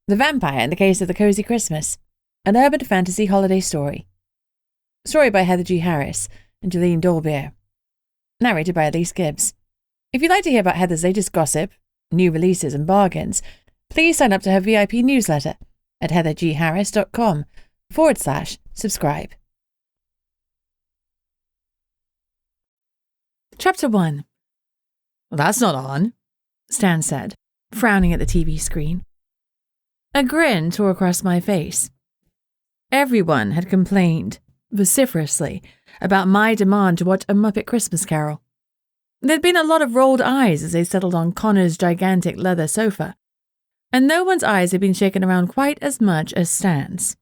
The Vampire in the Case of the Cozy Christmas, an urban fantasy holiday story. Story by Heather G. Harris and Julene Dolbear. Narrated by Elise Gibbs. If you'd like to hear about Heather's latest gossip, new releases and please sign up to her VIP newsletter at heathergharris.com/subscribe. Chapter 1. "Well, that's not on," Stan said, frowning at the TV screen. A grin tore across my face. Everyone had complained, vociferously, about my demand to watch A Muppet Christmas Carol. There'd been a lot of rolled eyes as they settled on Connor's gigantic leather sofa, and no one's eyes had been shaken around quite as much as Stan's.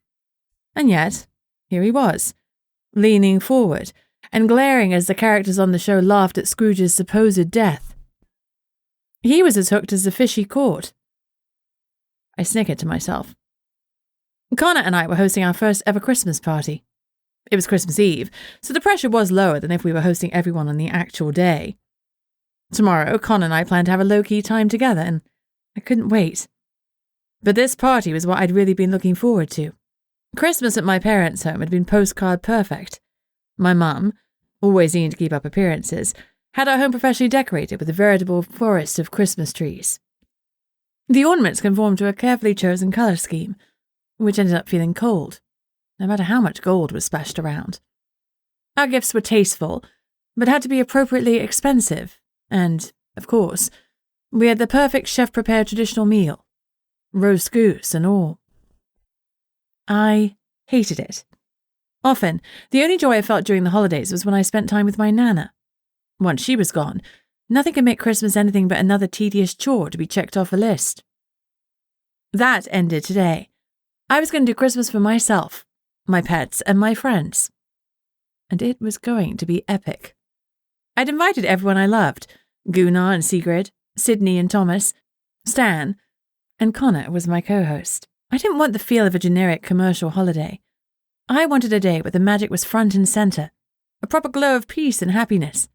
And yet, here he was, leaning forward and glaring as the characters on the show laughed at Scrooge's supposed death. He was as hooked as the fish he caught. I snickered to myself. Connor and I were hosting our first ever Christmas party. It was Christmas Eve, so the pressure was lower than if we were hosting everyone on the actual day. Tomorrow, Connor and I planned to have a low-key time together, and I couldn't wait. But this party was what I'd really been looking forward to. Christmas at my parents' home had been postcard perfect. My mum, always needing to keep up appearances, had our home professionally decorated with a veritable forest of Christmas trees. The ornaments conformed to a carefully chosen colour scheme, which ended up feeling cold, no matter how much gold was splashed around. Our gifts were tasteful, but had to be appropriately expensive, and, of course, we had the perfect chef-prepared traditional meal, roast goose and all. I hated it. Often, the only joy I felt during the holidays was when I spent time with my Nana. Once she was gone, nothing could make Christmas anything but another tedious chore to be checked off a list. That ended today. I was going to do Christmas for myself, my pets, and my friends. And it was going to be epic. I'd invited everyone I loved, Gunnar and Sigrid, Sydney and Thomas, Stan, and Connor was my co-host. I didn't want the feel of a generic commercial holiday. I wanted a day where the magic was front and centre, a proper glow of peace and happiness.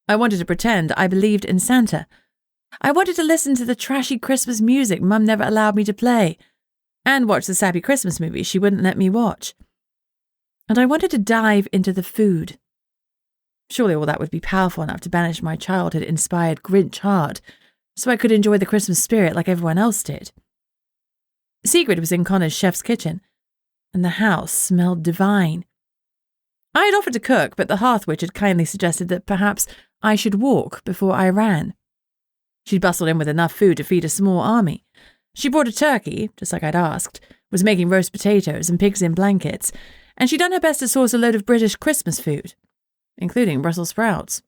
I wanted to pretend I believed in Santa. I wanted to listen to the trashy Christmas music Mum never allowed me to play, and watch the sappy Christmas movies she wouldn't let me watch. And I wanted to dive into the food. Surely all that would be powerful enough to banish my childhood-inspired Grinch heart, so I could enjoy the Christmas spirit like everyone else did. Sigrid was in Connor's chef's kitchen, and the house smelled divine. I had offered to cook, but the hearth witch had kindly suggested that perhaps I should walk before I ran. She'd bustled in with enough food to feed a small army. She brought a turkey, just like I'd asked, was making roast potatoes and pigs in blankets, and she'd done her best to source a load of British Christmas food, including Brussels sprouts.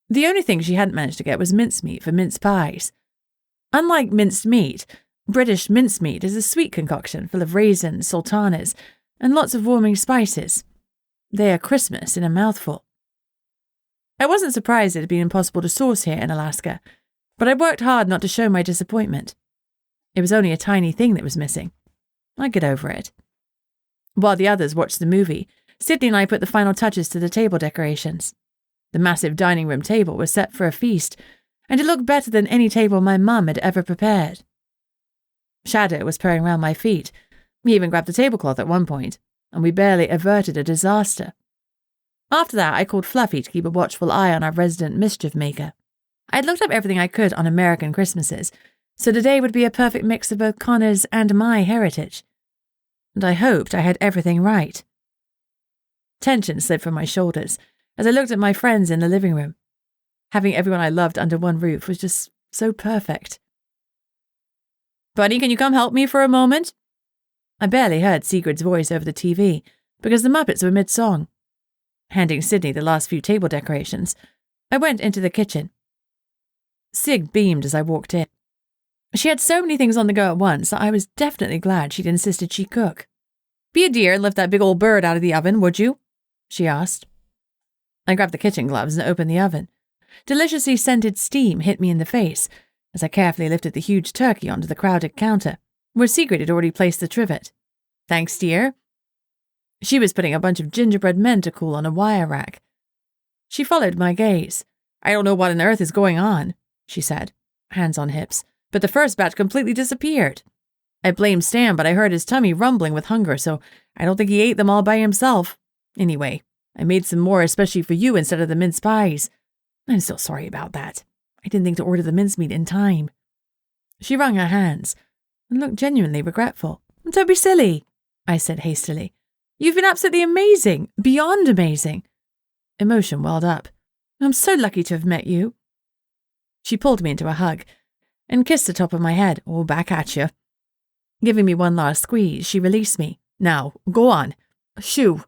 The only thing she hadn't managed to get was mincemeat for mince pies. Unlike minced meat, British mincemeat is a sweet concoction full of raisins, sultanas, and lots of warming spices. They are Christmas in a mouthful. I wasn't surprised it had been impossible to source here in Alaska, but I worked hard not to show my disappointment. It was only a tiny thing that was missing. I'd get over it. While the others watched the movie, Sydney and I put the final touches to the table decorations. The massive dining room table was set for a feast, and it looked better than any table my mum had ever prepared. Shadow was purring round my feet. We even grabbed the tablecloth at one point, and we barely averted a disaster. After that, I called Fluffy to keep a watchful eye on our resident mischief maker. I had looked up everything I could on American Christmases, so today would be a perfect mix of both Connor's and my heritage. And I hoped I had everything right. Tension slid from my shoulders as I looked at my friends in the living room. Having everyone I loved under one roof was just so perfect. "Bunny, can you come help me for a moment?" I barely heard Sigrid's voice over the TV because the Muppets were mid-song. Handing Sydney the last few table decorations, I went into the kitchen. Sig beamed as I walked in. She had so many things on the go at once that I was definitely glad she'd insisted she cook. "Be a dear and lift that big old bird out of the oven, would you?" she asked. I grabbed the kitchen gloves and opened the oven. Deliciously scented steam hit me in the face as I carefully lifted the huge turkey onto the crowded counter, where Sigrid had already placed the trivet. "Thanks, dear." She was putting a bunch of gingerbread men to cool on a wire rack. She followed my gaze. "I don't know what on earth is going on," she said, hands on hips, "but the first batch completely disappeared." I blamed Stan, but I heard his tummy rumbling with hunger, so I don't think he ate them all by himself. Anyway, I made some more especially for you instead of the mince pies. I'm so sorry about that. I didn't think to order the mincemeat in time." She wrung her hands and looked genuinely regretful. "Don't be silly," I said hastily. "You've been absolutely amazing, beyond amazing." Emotion welled up. "I'm so lucky to have met you." She pulled me into a hug and kissed the top of my head. "Oh, back at you." Giving me one last squeeze, she released me. "Now, go on. Shoo."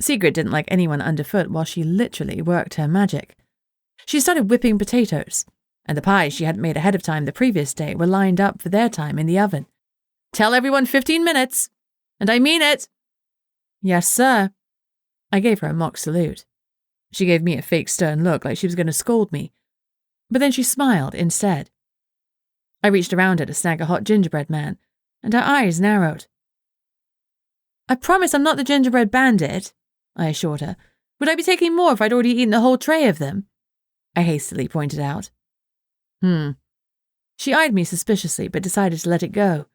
Sigrid didn't like anyone underfoot while she literally worked her magic. She started whipping potatoes, and the pies she hadn't made ahead of time the previous day were lined up for their time in the oven. "Tell everyone 15 minutes. And I mean it." "Yes, sir." I gave her a mock salute. She gave me a fake stern look like she was going to scold me, but then she smiled instead. I reached around her to snag a hot gingerbread man, and her eyes narrowed. "I promise I'm not the gingerbread bandit," I assured her. "Would I be taking more if I'd already eaten the whole tray of them?" I hastily pointed out. She eyed me suspiciously but decided to let it go,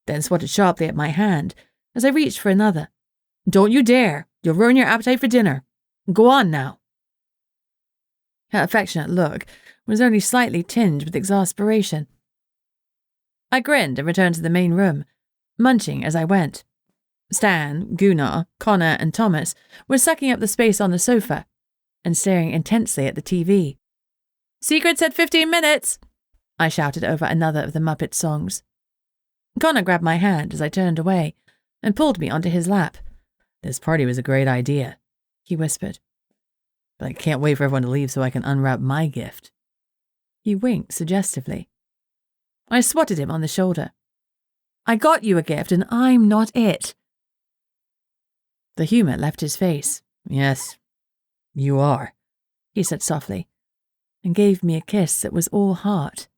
then swatted sharply at my hand as I reached for another. "Don't you dare! You'll ruin your appetite for dinner. Go on now." Her affectionate look was only slightly tinged with exasperation. I grinned and returned to the main room, munching as I went. Stan, Gunnar, Connor, and Thomas were sucking up the space on the sofa and staring intensely at the TV. "Sigrid said 15 minutes!" I shouted over another of the Muppet songs. Connor grabbed my hand as I turned away and pulled me onto his lap. "This party was a great idea," he whispered. "But I can't wait for everyone to leave so I can unwrap my gift." He winked suggestively. I swatted him on the shoulder. "I got you a gift and I'm not it." The humour left his face. "Yes, you are," he said softly, and gave me a kiss that was all heart.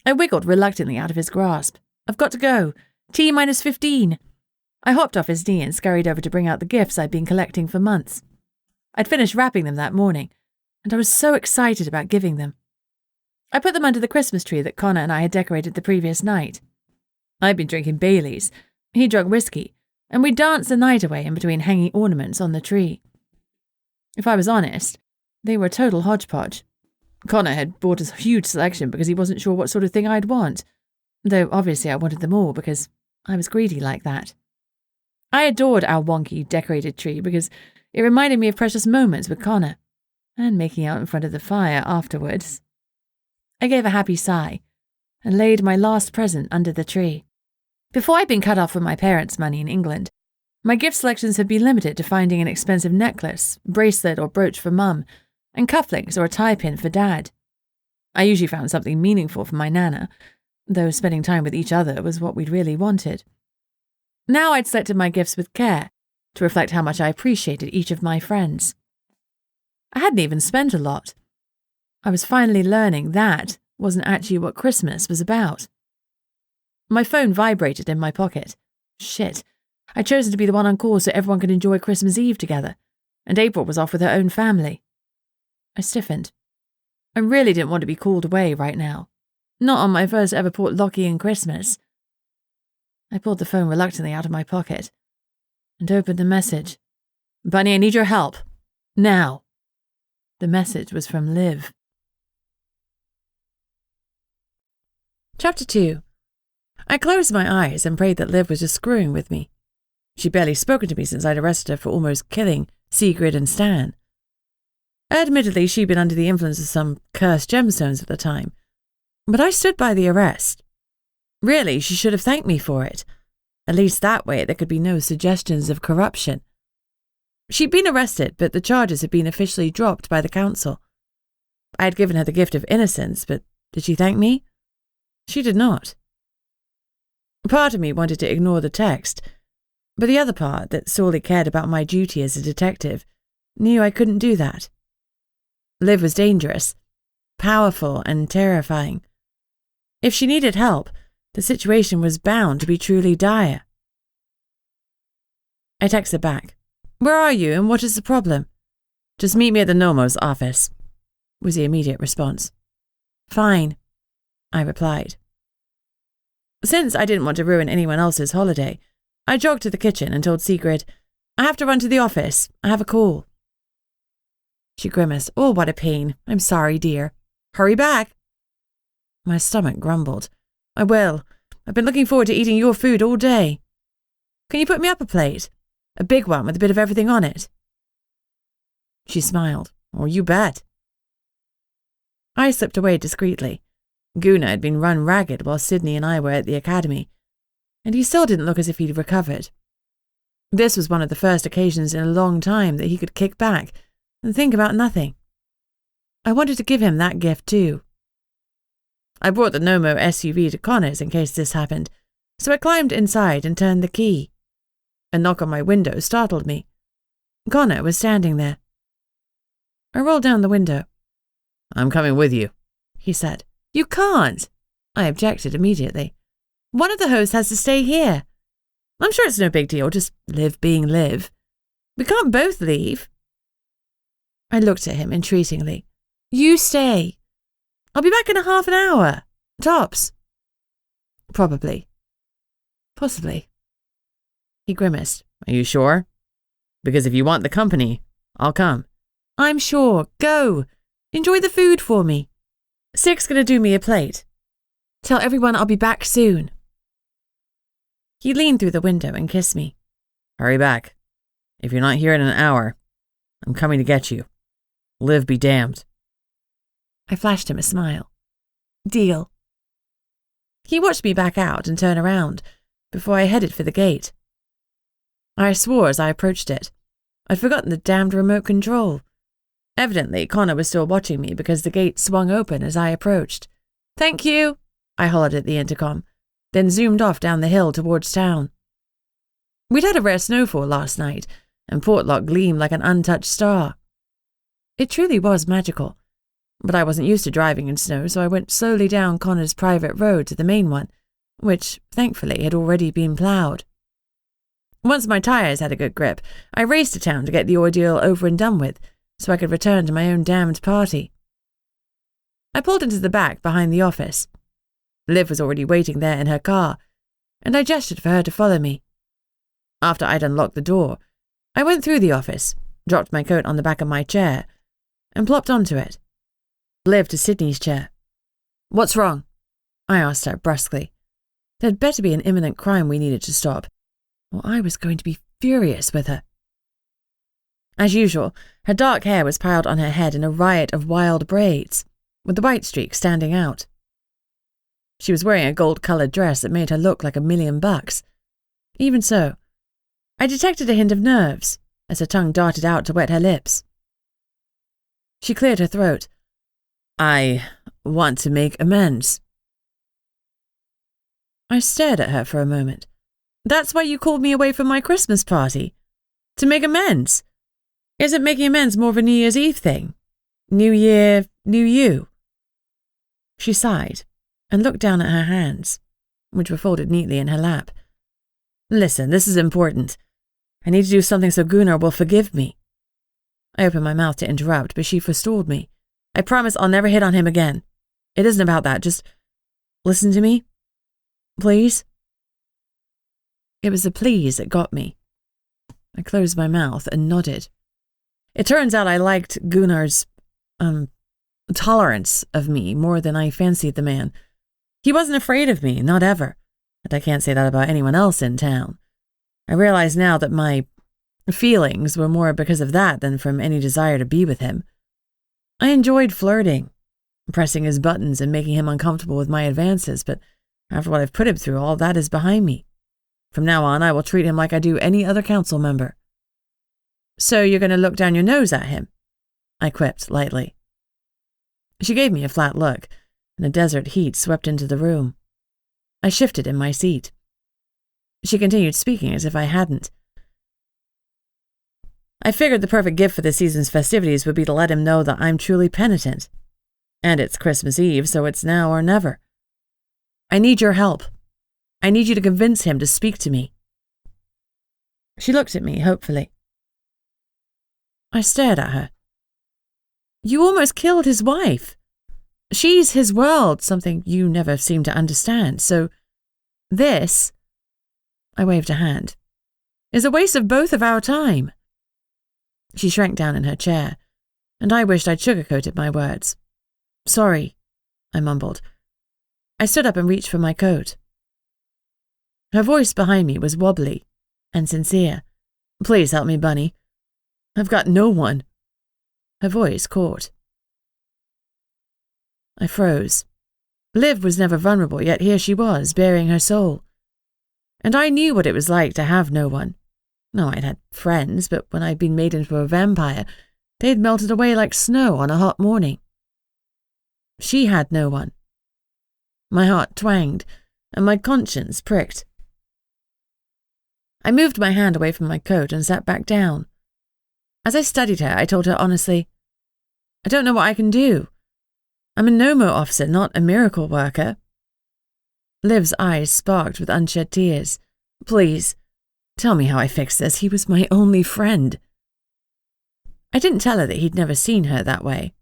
I wiggled reluctantly out of his grasp. "I've got to go. T-15. I hopped off his knee and scurried over to bring out the gifts I'd been collecting for months. I'd finished wrapping them that morning, and I was so excited about giving them. I put them under the Christmas tree that Connor and I had decorated the previous night. I'd been drinking Baileys, he drank whiskey, and we danced the night away in between hanging ornaments on the tree. If I was honest, they were a total hodgepodge. Connor had bought a huge selection because he wasn't sure what sort of thing I'd want, though obviously I wanted them all because I was greedy like that. I adored our wonky, decorated tree because it reminded me of precious moments with Connor, and making out in front of the fire afterwards. I gave a happy sigh and laid my last present under the tree. Before I'd been cut off from my parents' money in England, my gift selections had been limited to finding an expensive necklace, bracelet or brooch for Mum, and cufflinks or a tie pin for Dad. I usually found something meaningful for my Nana, though spending time with each other was what we'd really wanted. Now I'd selected my gifts with care to reflect how much I appreciated each of my friends. I hadn't even spent a lot. I was finally learning that wasn't actually what Christmas was about. My phone vibrated in my pocket. Shit, I'd chosen to be the one on call so everyone could enjoy Christmas Eve together, and April was off with her own family. I stiffened. I really didn't want to be called away right now. Not on my first ever Port Lockian Christmas. I pulled the phone reluctantly out of my pocket and opened the message. "Bunny, I need your help. Now." The message was from Liv. Chapter 2. I closed my eyes and prayed that Liv was just screwing with me. She'd barely spoken to me since I'd arrested her for almost killing Sigrid and Stan. Admittedly, she'd been under the influence of some cursed gemstones at the time, but I stood by the arrest. Really, she should have thanked me for it. At least that way there could be no suggestions of corruption. She'd been arrested, but the charges had been officially dropped by the council. I had given her the gift of innocence, but did she thank me? She did not. Part of me wanted to ignore the text, but the other part, that sorely cared about my duty as a detective, knew I couldn't do that. Liv was dangerous, powerful and terrifying. If she needed help, the situation was bound to be truly dire. I texted back. "Where are you and what is the problem?" "Just meet me at the Nomo's office," was the immediate response. "Fine," I replied. Since I didn't want to ruin anyone else's holiday, I jogged to the kitchen and told Sigrid, "I have to run to the office. I have a call." She grimaced. "Oh, what a pain. I'm sorry, dear. Hurry back." My stomach grumbled. "I will. I've been looking forward to eating your food all day. Can you put me up a plate? A big one with a bit of everything on it." She smiled. "Oh, you bet." I slipped away discreetly. Gunnar had been run ragged while Sydney and I were at the academy, and he still didn't look as if he'd recovered. This was one of the first occasions in a long time that he could kick back and think about nothing. I wanted to give him that gift too. I brought the Nomo SUV to Connor's in case this happened, so I climbed inside and turned the key. A knock on my window startled me. Connor was standing there. I rolled down the window. "I'm coming with you," he said. "You can't," I objected immediately. "One of the hosts has to stay here. I'm sure it's no big deal, just live being live. We can't both leave." I looked at him entreatingly. "You stay. I'll be back in a half an hour. Tops." "Probably. Possibly." He grimaced. "Are you sure? Because if you want the company, I'll come." "I'm sure. Go. Enjoy the food for me. Sig's gonna do me a plate. Tell everyone I'll be back soon." He leaned through the window and kissed me. "Hurry back. If you're not here in an hour, I'm coming to get you. Live be damned." I flashed him a smile. "Deal." He watched me back out and turn around before I headed for the gate. I swore as I approached it. I'd forgotten the damned remote control. Evidently, Connor was still watching me because the gate swung open as I approached. "Thank you," I hollered at the intercom, then zoomed off down the hill towards town. We'd had a rare snowfall last night, and Portlock gleamed like an untouched star. It truly was magical, but I wasn't used to driving in snow, so I went slowly down Connor's private road to the main one, which, thankfully, had already been ploughed. Once my tyres had a good grip, I raced to town to get the ordeal over and done with, so I could return to my own damned party. I pulled into the back behind the office. Liv was already waiting there in her car, and I gestured for her to follow me. After I'd unlocked the door, I went through the office, dropped my coat on the back of my chair, and plopped onto it. Liv to Sydney's chair. "What's wrong?" I asked her brusquely. There'd better be an imminent crime we needed to stop, or I was going to be furious with her. As usual, her dark hair was piled on her head in a riot of wild braids, with the white streak standing out. She was wearing a gold-coloured dress that made her look like $1,000,000. Even so, I detected a hint of nerves as her tongue darted out to wet her lips. She cleared her throat. "I want to make amends." I stared at her for a moment. "That's why you called me away from my Christmas party? To make amends? Isn't making amends more of a New Year's Eve thing? New Year, new you?" She sighed and looked down at her hands, which were folded neatly in her lap. "Listen, this is important. I need to do something so Gunnar will forgive me." I opened my mouth to interrupt, but she forestalled me. "I promise I'll never hit on him again. It isn't about that. Just listen to me. Please?" It was the please that got me. I closed my mouth and nodded. It turns out I liked Gunnar's, tolerance of me more than I fancied the man. He wasn't afraid of me, not ever. But I can't say that about anyone else in town. I realize now that my feelings were more because of that than from any desire to be with him. I enjoyed flirting, pressing his buttons and making him uncomfortable with my advances, but after what I've put him through, all that is behind me. From now on, I will treat him like I do any other council member. "So you're going to look down your nose at him?" I quipped lightly. She gave me a flat look, and a desert heat swept into the room. I shifted in my seat. She continued speaking as if I hadn't. "I figured the perfect gift for this season's festivities would be to let him know that I'm truly penitent. And it's Christmas Eve, so it's now or never. I need your help. I need you to convince him to speak to me." She looked at me hopefully. I stared at her. "You almost killed his wife. She's his world, something you never seem to understand, so This, I waved a hand, is a waste of both of our time. She shrank down in her chair, and I wished I'd sugarcoated my words. Sorry, I mumbled. I stood up and reached for my coat. Her voice behind me was wobbly and sincere. Please help me, Bunny. I've got no one. Her voice caught. I froze. Liv was never vulnerable, yet here she was, bearing her soul. And I knew what it was like to have no one. No, I'd had friends, but when I'd been made into a vampire, they'd melted away like snow on a hot morning. She had no one. My heart twanged, and my conscience pricked. I moved my hand away from my coat and sat back down. As I studied her, I told her honestly, I don't know what I can do. I'm a Nomo officer, not a miracle worker. Liv's eyes sparked with unshed tears. Please, tell me how I fix this. He was my only friend. I didn't tell her that he'd never seen her that way.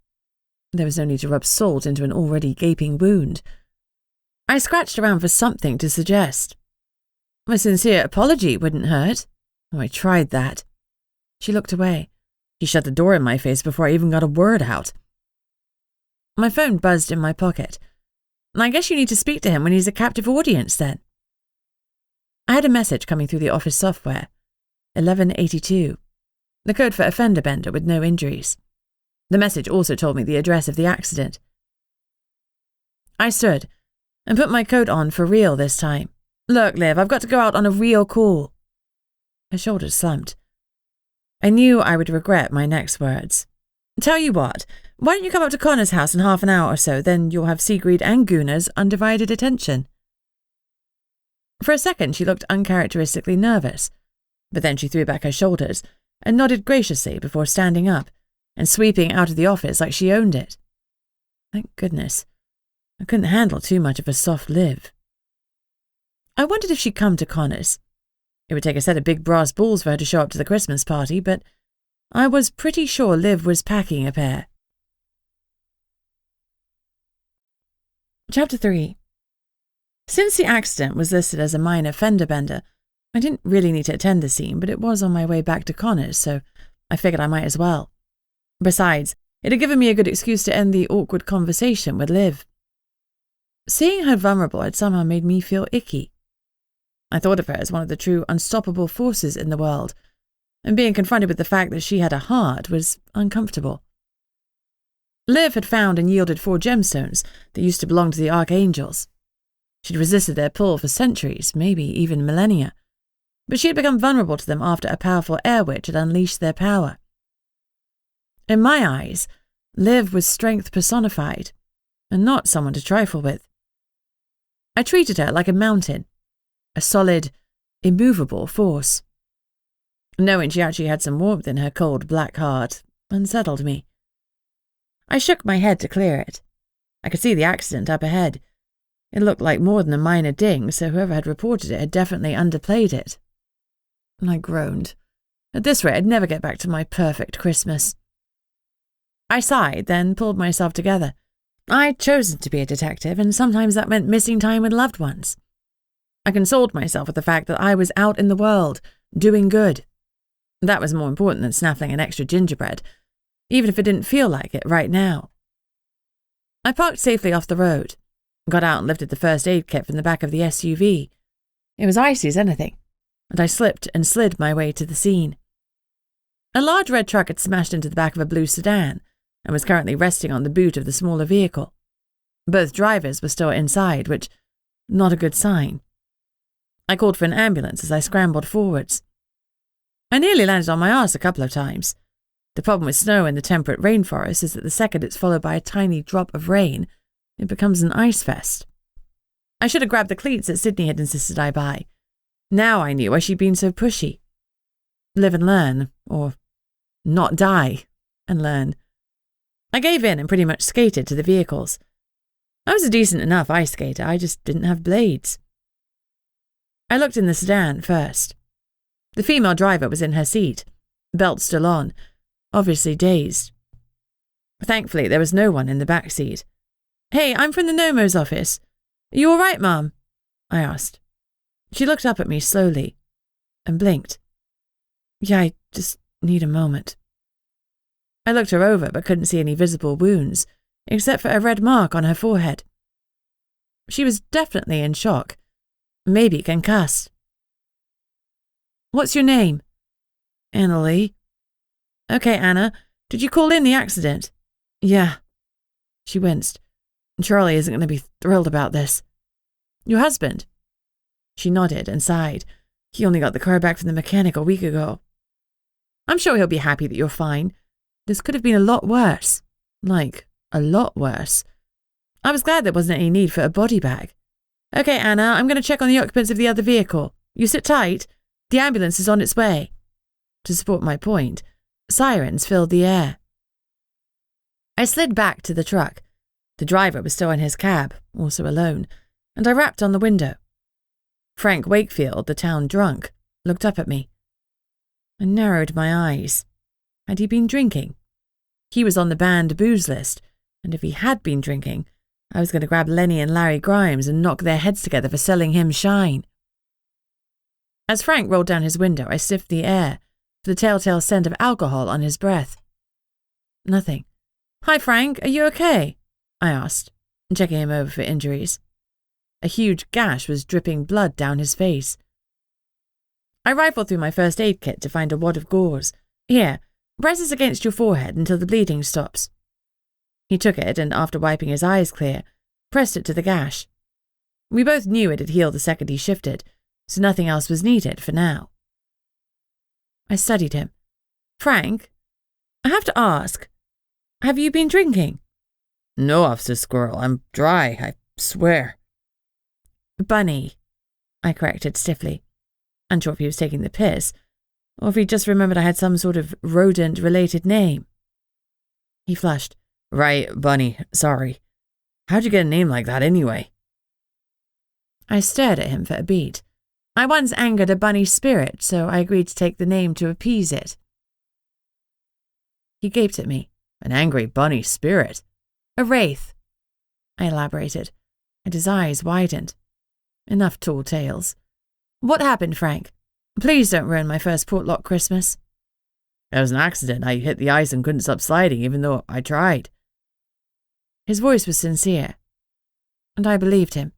There was no need to rub salt into an already gaping wound. I scratched around for something to suggest. A sincere apology wouldn't hurt. Oh, I tried that. She looked away. She shut the door in my face before I even got a word out. My phone buzzed in my pocket. I guess you need to speak to him when he's a captive audience, then. I had a message coming through the office software. 1182. The code for a fender bender with no injuries. The message also told me the address of the accident. I stood and put my coat on for real this time. Look, Liv, I've got to go out on a real call. Her shoulders slumped. I knew I would regret my next words. Tell you what, why don't you come up to Connor's house in half an hour or so, then you'll have Sigrid and Gunnar's undivided attention. For a second she looked uncharacteristically nervous, but then she threw back her shoulders and nodded graciously before standing up and sweeping out of the office like she owned it. Thank goodness. I couldn't handle too much of a soft Liv. I wondered if she'd come to Connor's. It would take a set of big brass balls for her to show up to the Christmas party, but I was pretty sure Liv was packing a pair. Chapter 3. Since the accident was listed as a minor fender bender, I didn't really need to attend the scene, but it was on my way back to Connor's, so I figured I might as well. Besides, it had given me a good excuse to end the awkward conversation with Liv. Seeing her vulnerable had somehow made me feel icky. I thought of her as one of the true unstoppable forces in the world, and being confronted with the fact that she had a heart was uncomfortable. Liv had found and yielded 4 gemstones that used to belong to the archangels. She'd resisted their pull for centuries, maybe even millennia, but she had become vulnerable to them after a powerful air witch had unleashed their power. In my eyes, Liv was strength personified, and not someone to trifle with. I treated her like a mountain, a solid, immovable force. Knowing she actually had some warmth in her cold black heart unsettled me. I shook my head to clear it. I could see the accident up ahead. It looked like more than a minor ding, so whoever had reported it had definitely underplayed it. And I groaned. At this rate, I'd never get back to my perfect Christmas. I sighed, then pulled myself together. I'd chosen to be a detective, and sometimes that meant missing time with loved ones. I consoled myself with the fact that I was out in the world, doing good. That was more important than snaffling an extra gingerbread, even if it didn't feel like it right now. I parked safely off the road, got out and lifted the first aid kit from the back of the SUV. It was icy as anything, and I slipped and slid my way to the scene. A large red truck had smashed into the back of a blue sedan and was currently resting on the boot of the smaller vehicle. Both drivers were still inside, which, not a good sign. I called for an ambulance as I scrambled forwards. I nearly landed on my arse a couple of times. The problem with snow in the temperate rainforest is that the second it's followed by a tiny drop of rain, it becomes an ice fest. I should have grabbed the cleats that Sydney had insisted I buy. Now I knew why she'd been so pushy. Live and learn, or not die and learn. I gave in and pretty much skated to the vehicles. I was a decent enough ice skater, I just didn't have blades. I looked in the sedan first. The female driver was in her seat, belt still on, obviously dazed. Thankfully, there was no one in the back seat. "Hey, I'm from the Nomo's office. You all right, Mum?" I asked. She looked up at me slowly and blinked. Yeah, I just need a moment. I looked her over but couldn't see any visible wounds, except for a red mark on her forehead. She was definitely in shock, maybe concussed. What's your name? Anna Lee. Okay, Anna, did you call in the accident? Yeah. She winced. Charlie isn't going to be thrilled about this. Your husband? She nodded and sighed. He only got the car back from the mechanic a week ago. I'm sure he'll be happy that you're fine. This could have been a lot worse. Like, a lot worse. I was glad there wasn't any need for a body bag. Okay, Anna, I'm going to check on the occupants of the other vehicle. You sit tight. The ambulance is on its way. To support my point, sirens filled the air. I slid back to the truck. The driver was still in his cab, also alone, and I rapped on the window. Frank Wakefield, the town drunk, looked up at me. I narrowed my eyes. Had he been drinking? He was on the banned booze list, and if he had been drinking, I was going to grab Lenny and Larry Grimes and knock their heads together for selling him shine. As Frank rolled down his window, I sniffed the air for the telltale scent of alcohol on his breath. Nothing. Hi, Frank, are you okay? I asked, checking him over for injuries. A huge gash was dripping blood down his face. I rifled through my first aid kit to find a wad of gauze. Here, press this against your forehead until the bleeding stops. He took it and, after wiping his eyes clear, pressed it to the gash. We both knew it had healed the second he shifted, so nothing else was needed for now. I studied him. Frank, I have to ask, have you been drinking? No, Officer Squirrel, I'm dry, I swear. Bunny, I corrected stiffly, unsure if he was taking the piss, or if he just remembered I had some sort of rodent-related name. He flushed. Right, Bunny, sorry. How'd you get a name like that anyway? I stared at him for a beat. I once angered a bunny spirit, so I agreed to take the name to appease it. He gaped at me. An angry bunny spirit? A wraith, I elaborated, and his eyes widened. Enough tall tales. What happened, Frank? Please don't ruin my first Portlock Christmas. It was an accident. I hit the ice and couldn't stop sliding, even though I tried. His voice was sincere, and I believed him.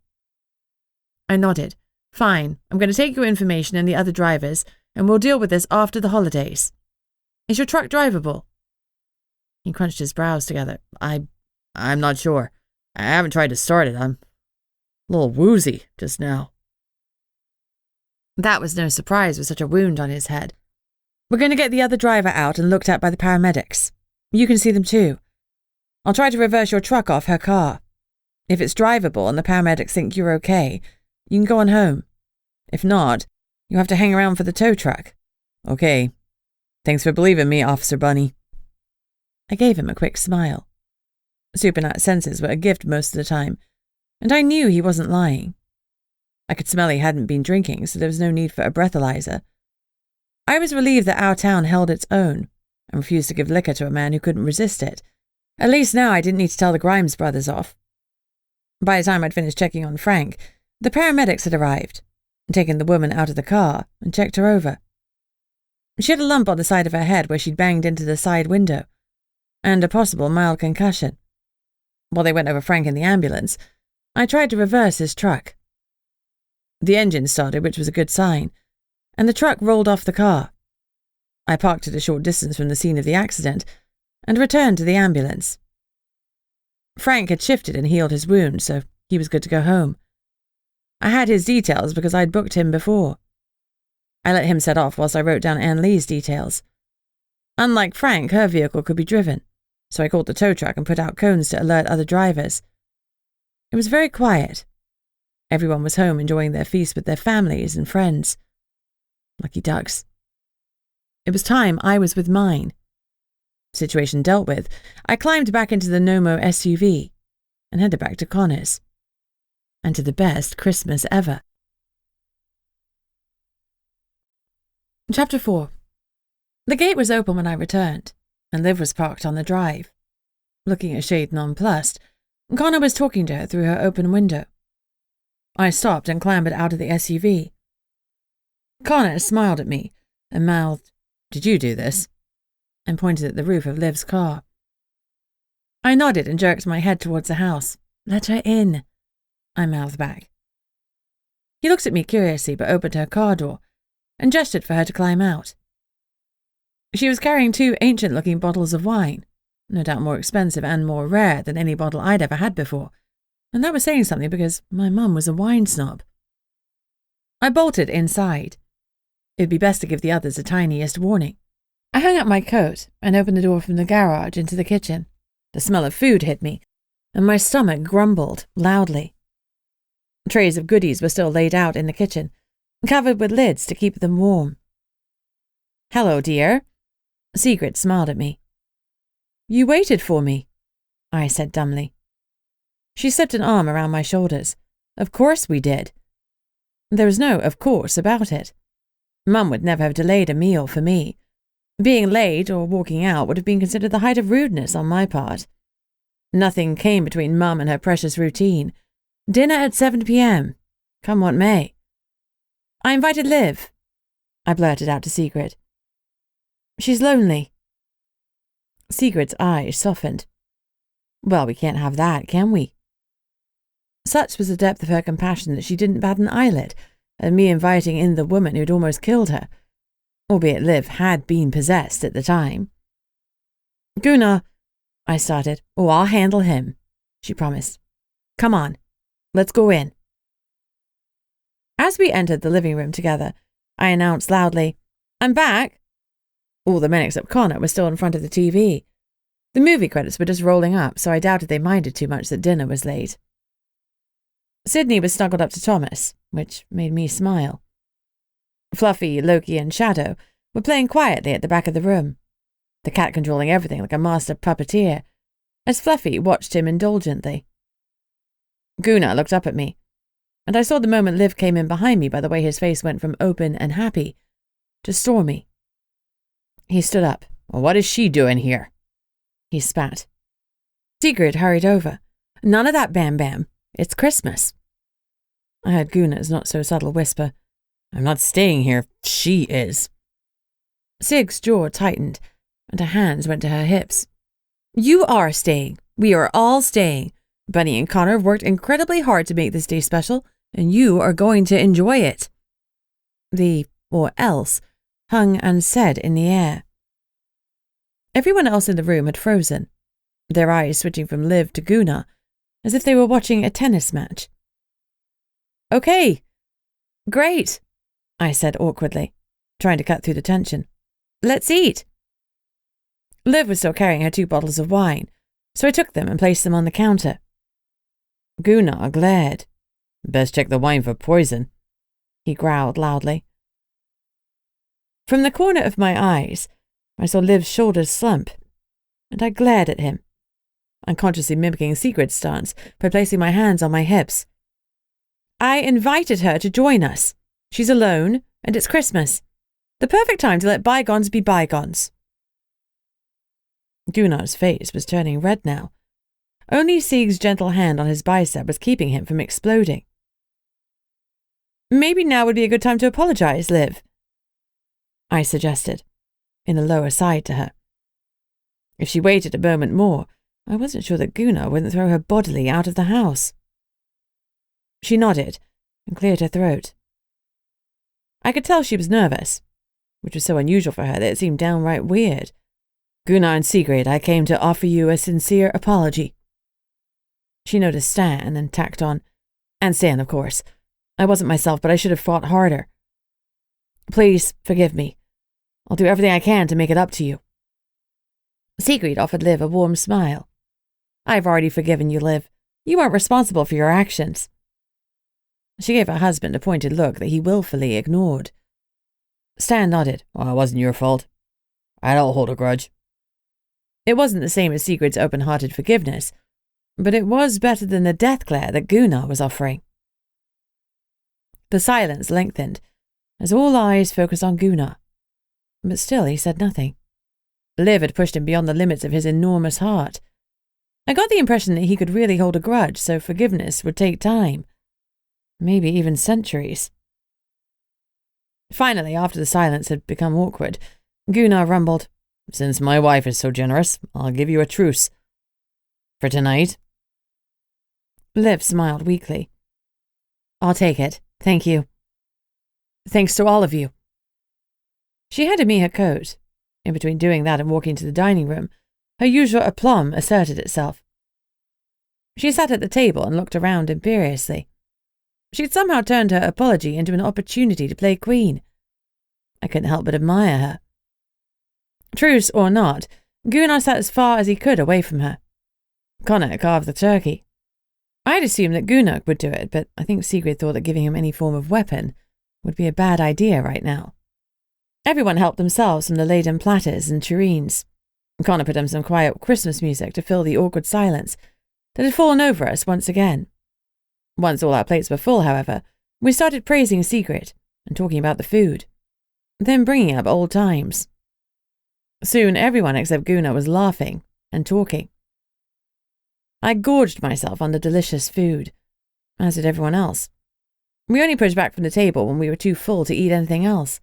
I nodded. Fine, I'm going to take your information and the other drivers, and we'll deal with this after the holidays. Is your truck drivable? He crunched his brows together. I'm not sure. I haven't tried to start it. I'm a little woozy just now. That was no surprise with such a wound on his head. We're going to get the other driver out and looked at by the paramedics. You can see them too. I'll try to reverse your truck off her car. If it's drivable and the paramedics think you're okay, you can go on home. If not, you'll have to hang around for the tow truck. Okay. Thanks for believing me, Officer Bunny. I gave him a quick smile. Supernat senses were a gift most of the time, and I knew he wasn't lying. I could smell he hadn't been drinking, so there was no need for a breathalyzer. I was relieved that our town held its own and refused to give liquor to a man who couldn't resist it. At least now I didn't need to tell the Grimes brothers off. By the time I'd finished checking on Frank, the paramedics had arrived, taken the woman out of the car and checked her over. She had a lump on the side of her head where she'd banged into the side window, and a possible mild concussion. While they went over Frank in the ambulance, I tried to reverse his truck. The engine started, which was a good sign, and the truck rolled off the car. I parked at a short distance from the scene of the accident and returned to the ambulance. Frank had shifted and healed his wound, so he was good to go home. I had his details because I'd booked him before. I let him set off whilst I wrote down Anne Lee's details. Unlike Frank, her vehicle could be driven, so I called the tow truck and put out cones to alert other drivers. It was very quiet. Everyone was home enjoying their feast with their families and friends. Lucky ducks. It was time I was with mine. Situation dealt with, I climbed back into the Nomo SUV and headed back to Connor's. And to the best Christmas ever. Chapter 4. The gate was open when I returned, and Liv was parked on the drive. Looking a shade nonplussed, Connor was talking to her through her open window. I stopped and clambered out of the SUV, Connor smiled at me and mouthed, "Did you do this?" and pointed at the roof of Liv's car. I nodded and jerked my head towards the house. "Let her in," I mouthed back. He looked at me curiously but opened her car door and gestured for her to climb out. She was carrying 2 ancient-looking bottles of wine, no doubt more expensive and more rare than any bottle I'd ever had before, and that was saying something because my mum was a wine snob. I bolted inside. It'd be best to give the others the tiniest warning. I hung up my coat and opened the door from the garage into the kitchen. The smell of food hit me, and my stomach grumbled loudly. Trays of goodies were still laid out in the kitchen, covered with lids to keep them warm. "Hello, dear." Sigrid smiled at me. "You waited for me," I said dumbly. She slipped an arm around my shoulders. "Of course we did." There was no "of course" about it. Mum would never have delayed a meal for me. Being late or walking out would have been considered the height of rudeness on my part. Nothing came between Mum and her precious routine. Dinner at 7 p.m. Come what may. "I invited Liv," I blurted out to Sigrid. "She's lonely." Sigrid's eyes softened. "Well, we can't have that, can we?" Such was the depth of her compassion that she didn't bat an eyelid at me inviting in the woman who'd almost killed her, albeit Liv had been possessed at the time. "Gunnar," I started. "Oh, I'll handle him," she promised. "Come on, let's go in." As we entered the living room together, I announced loudly, "I'm back." All the men except Connor were still in front of the TV. The movie credits were just rolling up, so I doubted they minded too much that dinner was late. Sydney was snuggled up to Thomas, which made me smile. Fluffy, Loki, and Shadow were playing quietly at the back of the room, the cat controlling everything like a master puppeteer, as Fluffy watched him indulgently. Gunnar looked up at me, and I saw the moment Liv came in behind me by the way his face went from open and happy to stormy. He stood up. "Well, what is she doing here?" he spat. Sigrid hurried over. "None of that, Bam Bam. It's Christmas." I heard Gunnar's not-so-subtle whisper, "I'm not staying here. She is." Sig's jaw tightened, and her hands went to her hips. "You are staying. We are all staying. Bunny and Connor have worked incredibly hard to make this day special, and you are going to enjoy it." The "or else" hung unsaid in the air. Everyone else in the room had frozen, their eyes switching from Liv to Gunnar, as if they were watching a tennis match. "Okay, great," I said awkwardly, trying to cut through the tension. "Let's eat." Liv was still carrying her 2 bottles of wine, so I took them and placed them on the counter. Gunnar glared. "Best check the wine for poison," he growled loudly. From the corner of my eyes, I saw Liv's shoulders slump, and I glared at him, unconsciously mimicking Sigrid's stance by placing my hands on my hips. "I invited her to join us. She's alone, and it's Christmas. The perfect time to let bygones be bygones." Gunnar's face was turning red now. Only Sig's gentle hand on his bicep was keeping him from exploding. "Maybe now would be a good time to apologize, Liv," I suggested, in a low aside to her. If she waited a moment more, I wasn't sure that Gunnar wouldn't throw her bodily out of the house. She nodded and cleared her throat. I could tell she was nervous, which was so unusual for her that it seemed downright weird. "Gunnar and Sigrid, I came to offer you a sincere apology." She noticed Stan and tacked on, "And Stan, of course. I wasn't myself, but I should have fought harder. Please forgive me. I'll do everything I can to make it up to you." Sigrid offered Liv a warm smile. "I've already forgiven you, Liv. You aren't responsible for your actions." She gave her husband a pointed look that he willfully ignored. Stan nodded. "Well, it wasn't your fault. I don't hold a grudge." It wasn't the same as Sigrid's open-hearted forgiveness, but it was better than the death glare that Gunnar was offering. The silence lengthened, as all eyes focused on Gunnar, but still he said nothing. Liv had pushed him beyond the limits of his enormous heart. I got the impression that he could really hold a grudge, so forgiveness would take time. Maybe even centuries. Finally, after the silence had become awkward, Gunnar rumbled, "Since my wife is so generous, I'll give you a truce. For tonight." Liv smiled weakly. "I'll take it, thank you. Thanks to all of you." She handed me her coat. In between doing that and walking to the dining room, her usual aplomb asserted itself. She sat at the table and looked around imperiously. She'd somehow turned her apology into an opportunity to play queen. I couldn't help but admire her. Truce or not, Gunnar sat as far as he could away from her. Connor carved the turkey. I'd assumed that Gunnar would do it, but I think Sigrid thought that giving him any form of weapon would be a bad idea right now. Everyone helped themselves from the laden platters and tureens. Connor put on some quiet Christmas music to fill the awkward silence that had fallen over us once again. Once all our plates were full, however, we started praising Sigrid and talking about the food, then bringing up old times. Soon everyone except Gunnar was laughing and talking. I gorged myself on the delicious food, as did everyone else. We only pushed back from the table when we were too full to eat anything else.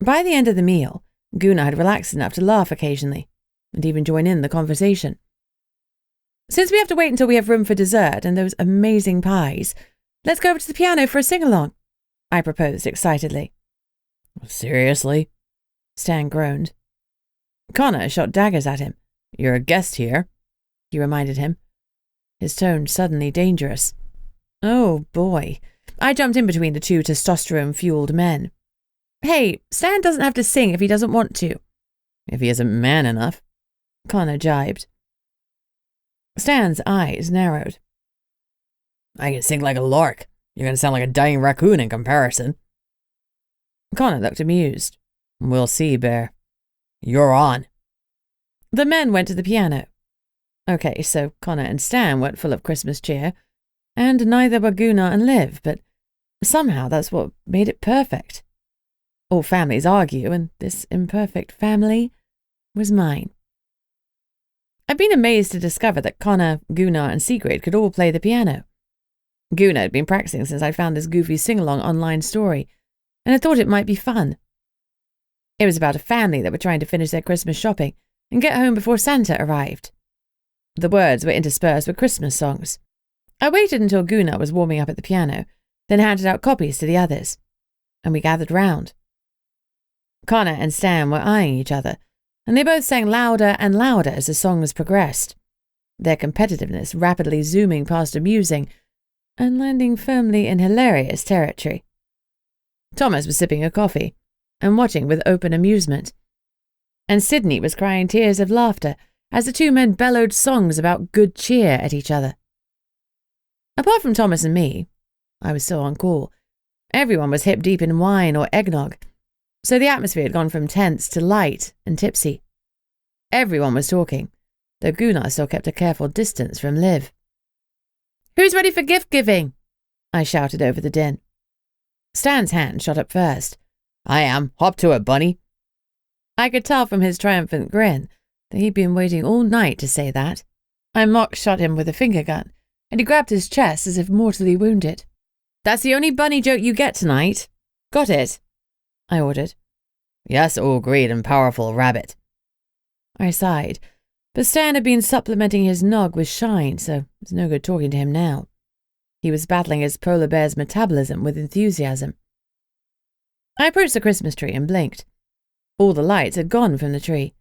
By the end of the meal, Gunnar had relaxed enough to laugh occasionally, and even join in the conversation. "Since we have to wait until we have room for dessert and those amazing pies, let's go over to the piano for a sing-along," I proposed excitedly. "Seriously?" Stan groaned. Connor shot daggers at him. "You're a guest here," he reminded him, his tone suddenly dangerous. Oh boy. I jumped in between the two testosterone-fueled men. "Hey, Stan doesn't have to sing if he doesn't want to." "If he isn't man enough," Connor jibed. Stan's eyes narrowed. "I can sing like a lark. You're going to sound like a dying raccoon in comparison." Connor looked amused. "We'll see, Bear. You're on." The men went to the piano. Okay, so Connor and Stan weren't full of Christmas cheer, and neither were Gunnar and Liv, but somehow that's what made it perfect. All families argue, and this imperfect family was mine. I've been amazed to discover that Connor, Gunnar, and Sigrid could all play the piano. Gunnar had been practicing since I found this goofy sing-along online story, and I thought it might be fun. It was about a family that were trying to finish their Christmas shopping and get home before Santa arrived. The words were interspersed with Christmas songs. I waited until Gunnar was warming up at the piano, then handed out copies to the others, and we gathered round. Connor and Stan were eyeing each other, and they both sang louder and louder as the songs progressed, their competitiveness rapidly zooming past amusing and landing firmly in hilarious territory. Thomas was sipping a coffee and watching with open amusement, and Sydney was crying tears of laughter as the two men bellowed songs about good cheer at each other. Apart from Thomas and me, I was still on call, everyone was hip-deep in wine or eggnog, so the atmosphere had gone from tense to light and tipsy. Everyone was talking, though Gunnar still kept a careful distance from Liv. "Who's ready for gift-giving?" I shouted over the din. Stan's hand shot up first. "I am. Hop to it, bunny." I could tell from his triumphant grin that he'd been waiting all night to say that. I mock-shot him with a finger gun, and he grabbed his chest as if mortally wounded. "That's the only bunny joke you get tonight. Got it?" I ordered. "Yes, oh great and powerful rabbit." I sighed, but Stan had been supplementing his nog with shine, so it was no good talking to him now. He was battling his polar bear's metabolism with enthusiasm. I approached the Christmas tree and blinked. All the lights had gone from the tree.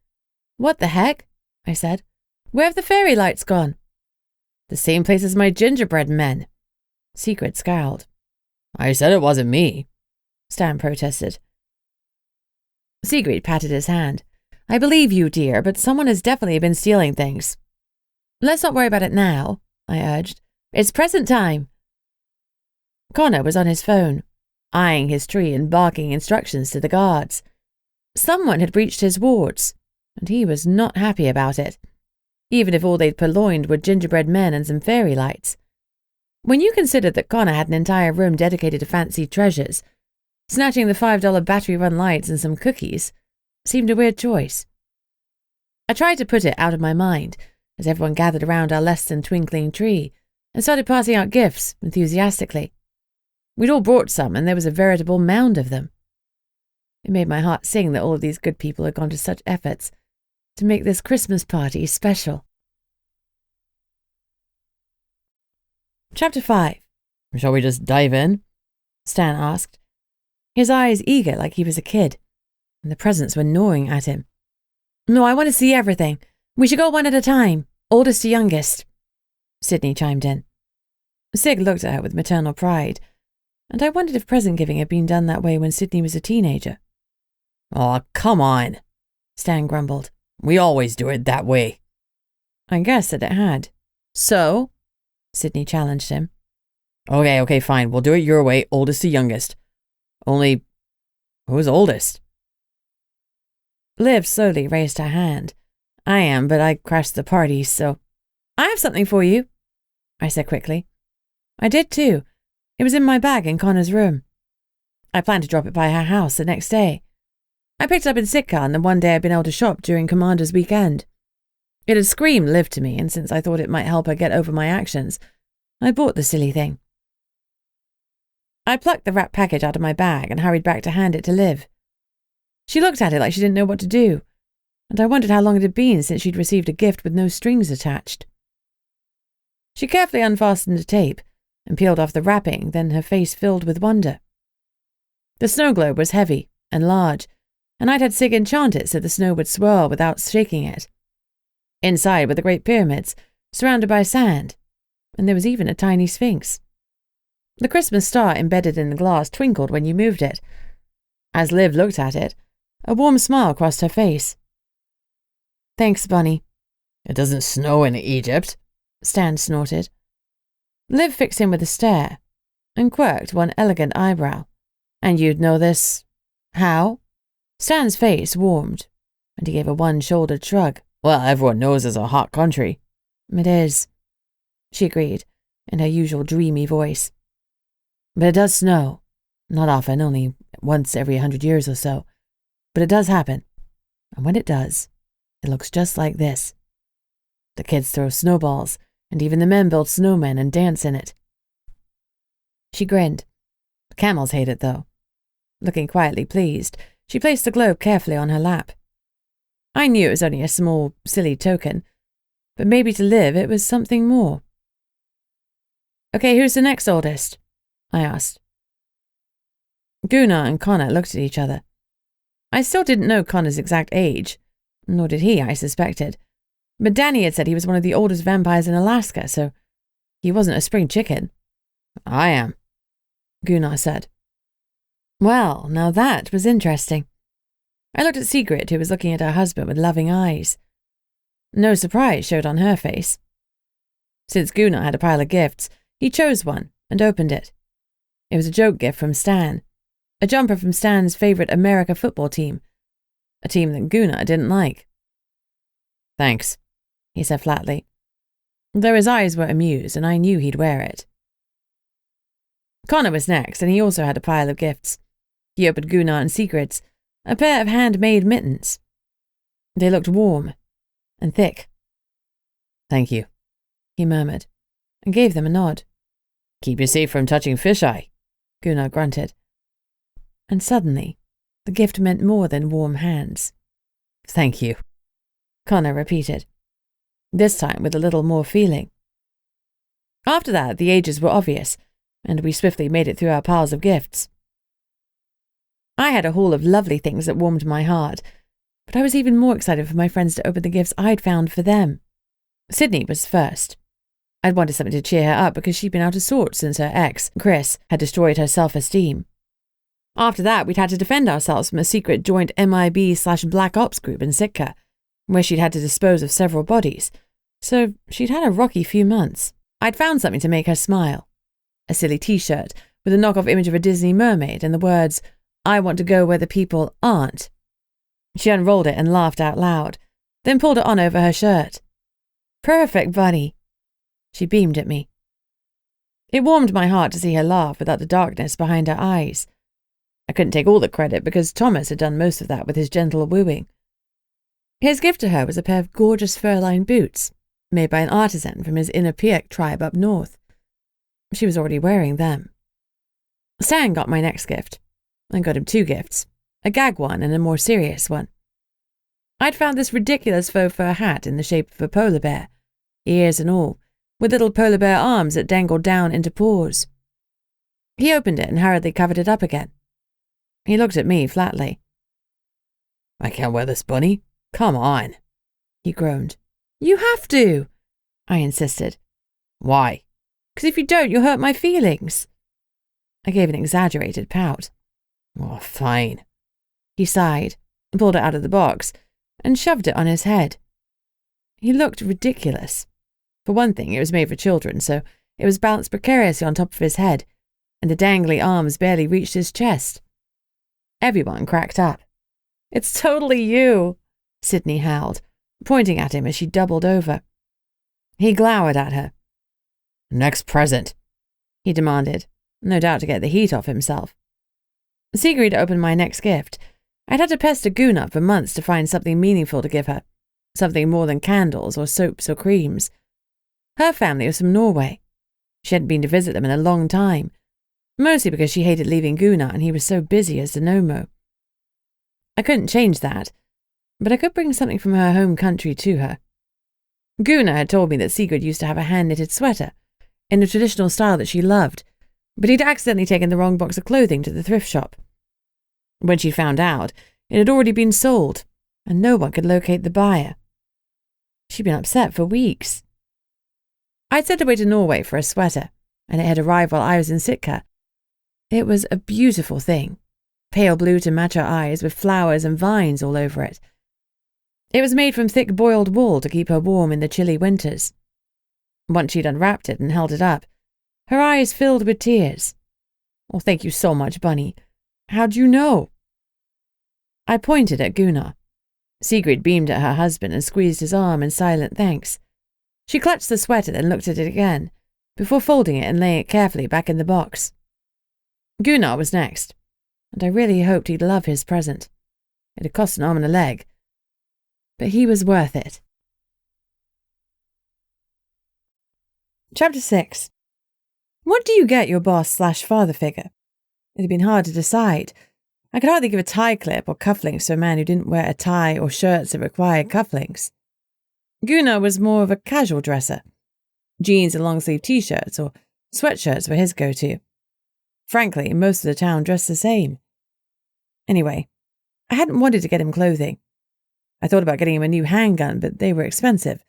"What the heck?" I said. "Where have the fairy lights gone?" "The same place as my gingerbread men." Sigrid scowled. "I said it wasn't me," Stan protested. Sigrid patted his hand. "I believe you, dear, but someone has definitely been stealing things." "Let's not worry about it now," I urged. "It's present time." Connor was on his phone, eyeing his tree and barking instructions to the guards. Someone had breached his wards, and he was not happy about it, even if all they'd purloined were gingerbread men and some fairy lights. When you considered that Connor had an entire room dedicated to fancy treasures, snatching the $5 battery-run lights and some cookies seemed a weird choice. I tried to put it out of my mind as everyone gathered around our less-than-twinkling tree and started passing out gifts enthusiastically. We'd all brought some, and there was a veritable mound of them. It made my heart sing that all of these good people had gone to such efforts to make this Christmas party special. Chapter 5. Shall we just dive in? Stan asked, his eyes eager like he was a kid, and the presents were gnawing at him. No, I want to see everything. We should go one at a time, oldest to youngest. Sydney chimed in. Sig looked at her with maternal pride, and I wondered if present-giving had been done that way when Sydney was a teenager. "Aw, come on," Stan grumbled. "We always do it that way." I guessed that it had. So? Sydney challenged him. Okay, fine. We'll do it your way, oldest to youngest. Only, who's oldest? Liv slowly raised her hand. I am, but I crashed the party, so... I have something for you, I said quickly. I did too. It was in my bag in Connor's room. I planned to drop it by her house the next day. I picked it up in Sitka on the one day I'd been able to shop during Commander's weekend. It had screamed Liv to me, and since I thought it might help her get over my actions, I bought the silly thing. I plucked the wrapped package out of my bag and hurried back to hand it to Liv. She looked at it like she didn't know what to do, and I wondered how long it had been since she'd received a gift with no strings attached. She carefully unfastened the tape and peeled off the wrapping, then her face filled with wonder. The snow globe was heavy and large, and I'd had Sig enchant it so the snow would swirl without shaking it. Inside were the Great Pyramids, surrounded by sand, and there was even a tiny sphinx. The Christmas star embedded in the glass twinkled when you moved it. As Liv looked at it, a warm smile crossed her face. Thanks, Bunny. It doesn't snow in Egypt, Stan snorted. Liv fixed him with a stare and quirked one elegant eyebrow. And you'd know this... how? Stan's face warmed, and he gave a one-shouldered shrug. Well, everyone knows it's a hot country. It is, she agreed, in her usual dreamy voice. But it does snow. Not often, only once every 100 years or so. But it does happen. And when it does, it looks just like this. The kids throw snowballs, and even the men build snowmen and dance in it. She grinned. The camels hate it, though. Looking quietly pleased, she placed the globe carefully on her lap. I knew it was only a small, silly token, but maybe to Liv it was something more. Okay, who's the next oldest? I asked. Gunnar and Connor looked at each other. I still didn't know Connor's exact age, nor did he, I suspected, but Danny had said he was one of the oldest vampires in Alaska, so he wasn't a spring chicken. I am, Gunnar said. Well, now that was interesting. I looked at Sigrid, who was looking at her husband with loving eyes. No surprise showed on her face. Since Gunnar had a pile of gifts, he chose one and opened it. It was a joke gift from Stan, a jumper from Stan's favourite America football team, a team that Gunnar didn't like. Thanks, he said flatly, though his eyes were amused and I knew he'd wear it. Connor was next, and he also had a pile of gifts. He opened Gunnar and Sigrid's, a pair of handmade mittens. They looked warm and thick. Thank you, he murmured, and gave them a nod. Keep you safe from touching fisheye, Gunnar grunted. And suddenly, the gift meant more than warm hands. Thank you, Connor repeated, this time with a little more feeling. After that, the ages were obvious, and we swiftly made it through our piles of gifts. I had a haul of lovely things that warmed my heart, but I was even more excited for my friends to open the gifts I'd found for them. Sydney was first. I'd wanted something to cheer her up because she'd been out of sorts since her ex, Chris, had destroyed her self-esteem. After that, we'd had to defend ourselves from a secret joint MIB/Black Ops group in Sitka, where she'd had to dispose of several bodies, so she'd had a rocky few months. I'd found something to make her smile. A silly t-shirt with a knockoff image of a Disney mermaid and the words, I want to go where the people aren't. She unrolled it and laughed out loud, then pulled it on over her shirt. Perfect, Bunny. She beamed at me. It warmed my heart to see her laugh without the darkness behind her eyes. I couldn't take all the credit because Thomas had done most of that with his gentle wooing. His gift to her was a pair of gorgeous fur-lined boots, made by an artisan from his Inupiaq tribe up north. She was already wearing them. Stan got my next gift. I got him 2 gifts, a gag one and a more serious one. I'd found this ridiculous faux fur hat in the shape of a polar bear, ears and all, with little polar bear arms that dangled down into paws. He opened it and hurriedly covered it up again. He looked at me flatly. "I can't wear this, Bunny. Come on," he groaned. "You have to," I insisted. "Why?" "'Cause if you don't, you'll hurt my feelings." I gave an exaggerated pout. "Oh, fine." He sighed, pulled it out of the box, and shoved it on his head. He looked ridiculous. For one thing, it was made for children, so it was balanced precariously on top of his head, and the dangly arms barely reached his chest. Everyone cracked up. "It's totally you," Sydney howled, pointing at him as she doubled over. He glowered at her. "Next present," he demanded, no doubt to get the heat off himself. Sigrid opened my next gift. I'd had to pester Gunnar for months to find something meaningful to give her, something more than candles or soaps or creams. Her family was from Norway. She hadn't been to visit them in a long time, mostly because she hated leaving Gunnar and he was so busy as the Nomo. I couldn't change that, but I could bring something from her home country to her. Gunnar had told me that Sigrid used to have a hand-knitted sweater, in the traditional style that she loved, but he'd accidentally taken the wrong box of clothing to the thrift shop. When she found out, it had already been sold, and no one could locate the buyer. She'd been upset for weeks. I'd sent away to Norway for a sweater, and it had arrived while I was in Sitka. It was a beautiful thing, pale blue to match her eyes, with flowers and vines all over it. It was made from thick boiled wool to keep her warm in the chilly winters. Once she'd unwrapped it and held it up, her eyes filled with tears. "Oh, thank you so much, Bunny. How'd you know?" I pointed at Gunnar. Sigrid beamed at her husband and squeezed his arm in silent thanks. She clutched the sweater and looked at it again, before folding it and laying it carefully back in the box. Gunnar was next, and I really hoped he'd love his present. It had cost an arm and a leg, but he was worth it. Chapter 6. What do you get your boss/father figure? It had been hard to decide. I could hardly give a tie clip or cufflinks to a man who didn't wear a tie or shirts that required cufflinks. Gunnar was more of a casual dresser. Jeans and long-sleeve t-shirts or sweatshirts were his go-to. Frankly, most of the town dressed the same. Anyway, I hadn't wanted to get him clothing. I thought about getting him a new handgun, but they were expensive,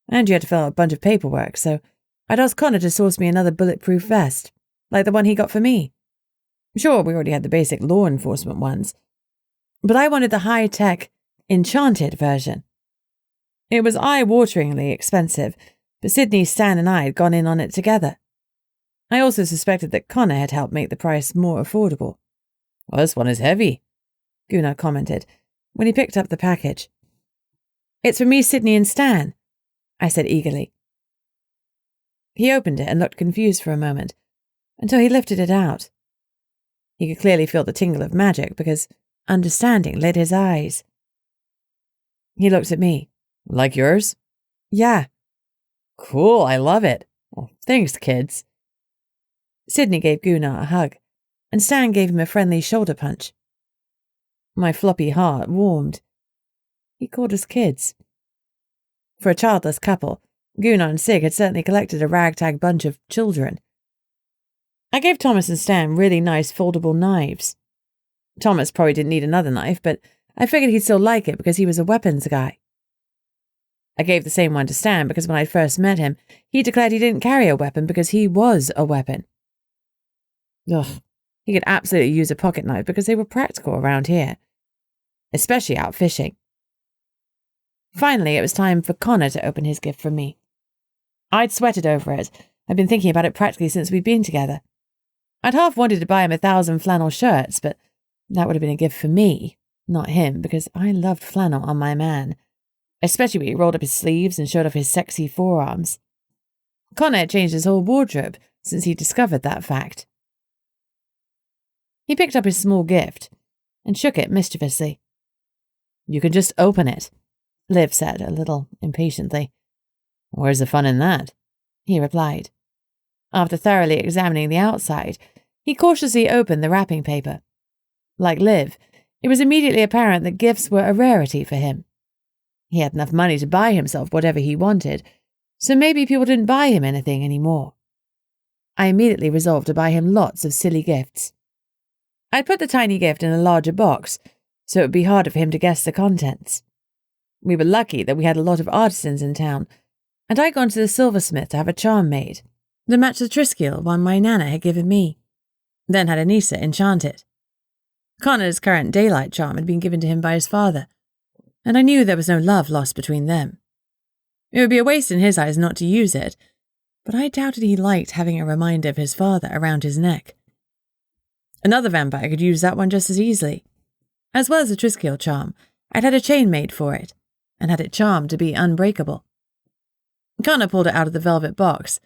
and you had to fill out a bunch of paperwork, so I'd asked Connor to source me another bulletproof vest, like the one he got for me. Sure, we already had the basic law enforcement ones, but I wanted the high-tech, enchanted version. It was eye-wateringly expensive, but Sydney, Stan and I had gone in on it together. I also suspected that Connor had helped make the price more affordable. "Well, this one is heavy," Gunnar commented when he picked up the package. "It's for me, Sydney and Stan," I said eagerly. He opened it and looked confused for a moment, until he lifted it out. He could clearly feel the tingle of magic because understanding lit his eyes. He looked at me. "Like yours?" "Yeah." "Cool, I love it." "Well, thanks, kids." Sydney gave Gunnar a hug, and Stan gave him a friendly shoulder punch. My floppy heart warmed. He called us kids. For a childless couple, Gunnar and Sig had certainly collected a ragtag bunch of children. I gave Thomas and Stan really nice foldable knives. Thomas probably didn't need another knife, but I figured he'd still like it because he was a weapons guy. I gave the same one to Stan because when I first met him, he declared he didn't carry a weapon because he was a weapon. Ugh, he could absolutely use a pocket knife because they were practical around here, especially out fishing. Finally, it was time for Connor to open his gift from me. I'd sweated over it. I'd been thinking about it practically since we'd been together. I'd half wanted to buy him 1,000 flannel shirts, but that would have been a gift for me, not him, because I loved flannel on my man, especially when he rolled up his sleeves and showed off his sexy forearms. Connor had changed his whole wardrobe since he discovered that fact. He picked up his small gift and shook it mischievously. "You can just open it," Liv said, a little impatiently. "Where's the fun in that?" he replied. After thoroughly examining the outside, he cautiously opened the wrapping paper. Like Liv, It was immediately apparent that gifts were a rarity for him. He had enough money to buy himself whatever he wanted, so maybe people didn't buy him anything anymore. I immediately resolved to buy him lots of silly gifts. I'd put the tiny gift in a larger box, so it would be harder for him to guess the contents. We were lucky that we had a lot of artisans in town, and I'd gone to the silversmith to have a charm made, that matched the Triskill one my Nana had given me, then had Anissa enchant it. Connor's current daylight charm had been given to him by his father, and I knew there was no love lost between them. It would be a waste in his eyes not to use it, but I doubted he liked having a reminder of his father around his neck. Another vampire could use that one just as easily. As well as the Triskill charm, I'd had a chain made for it, and had it charmed to be unbreakable. Connor pulled it out of the velvet box,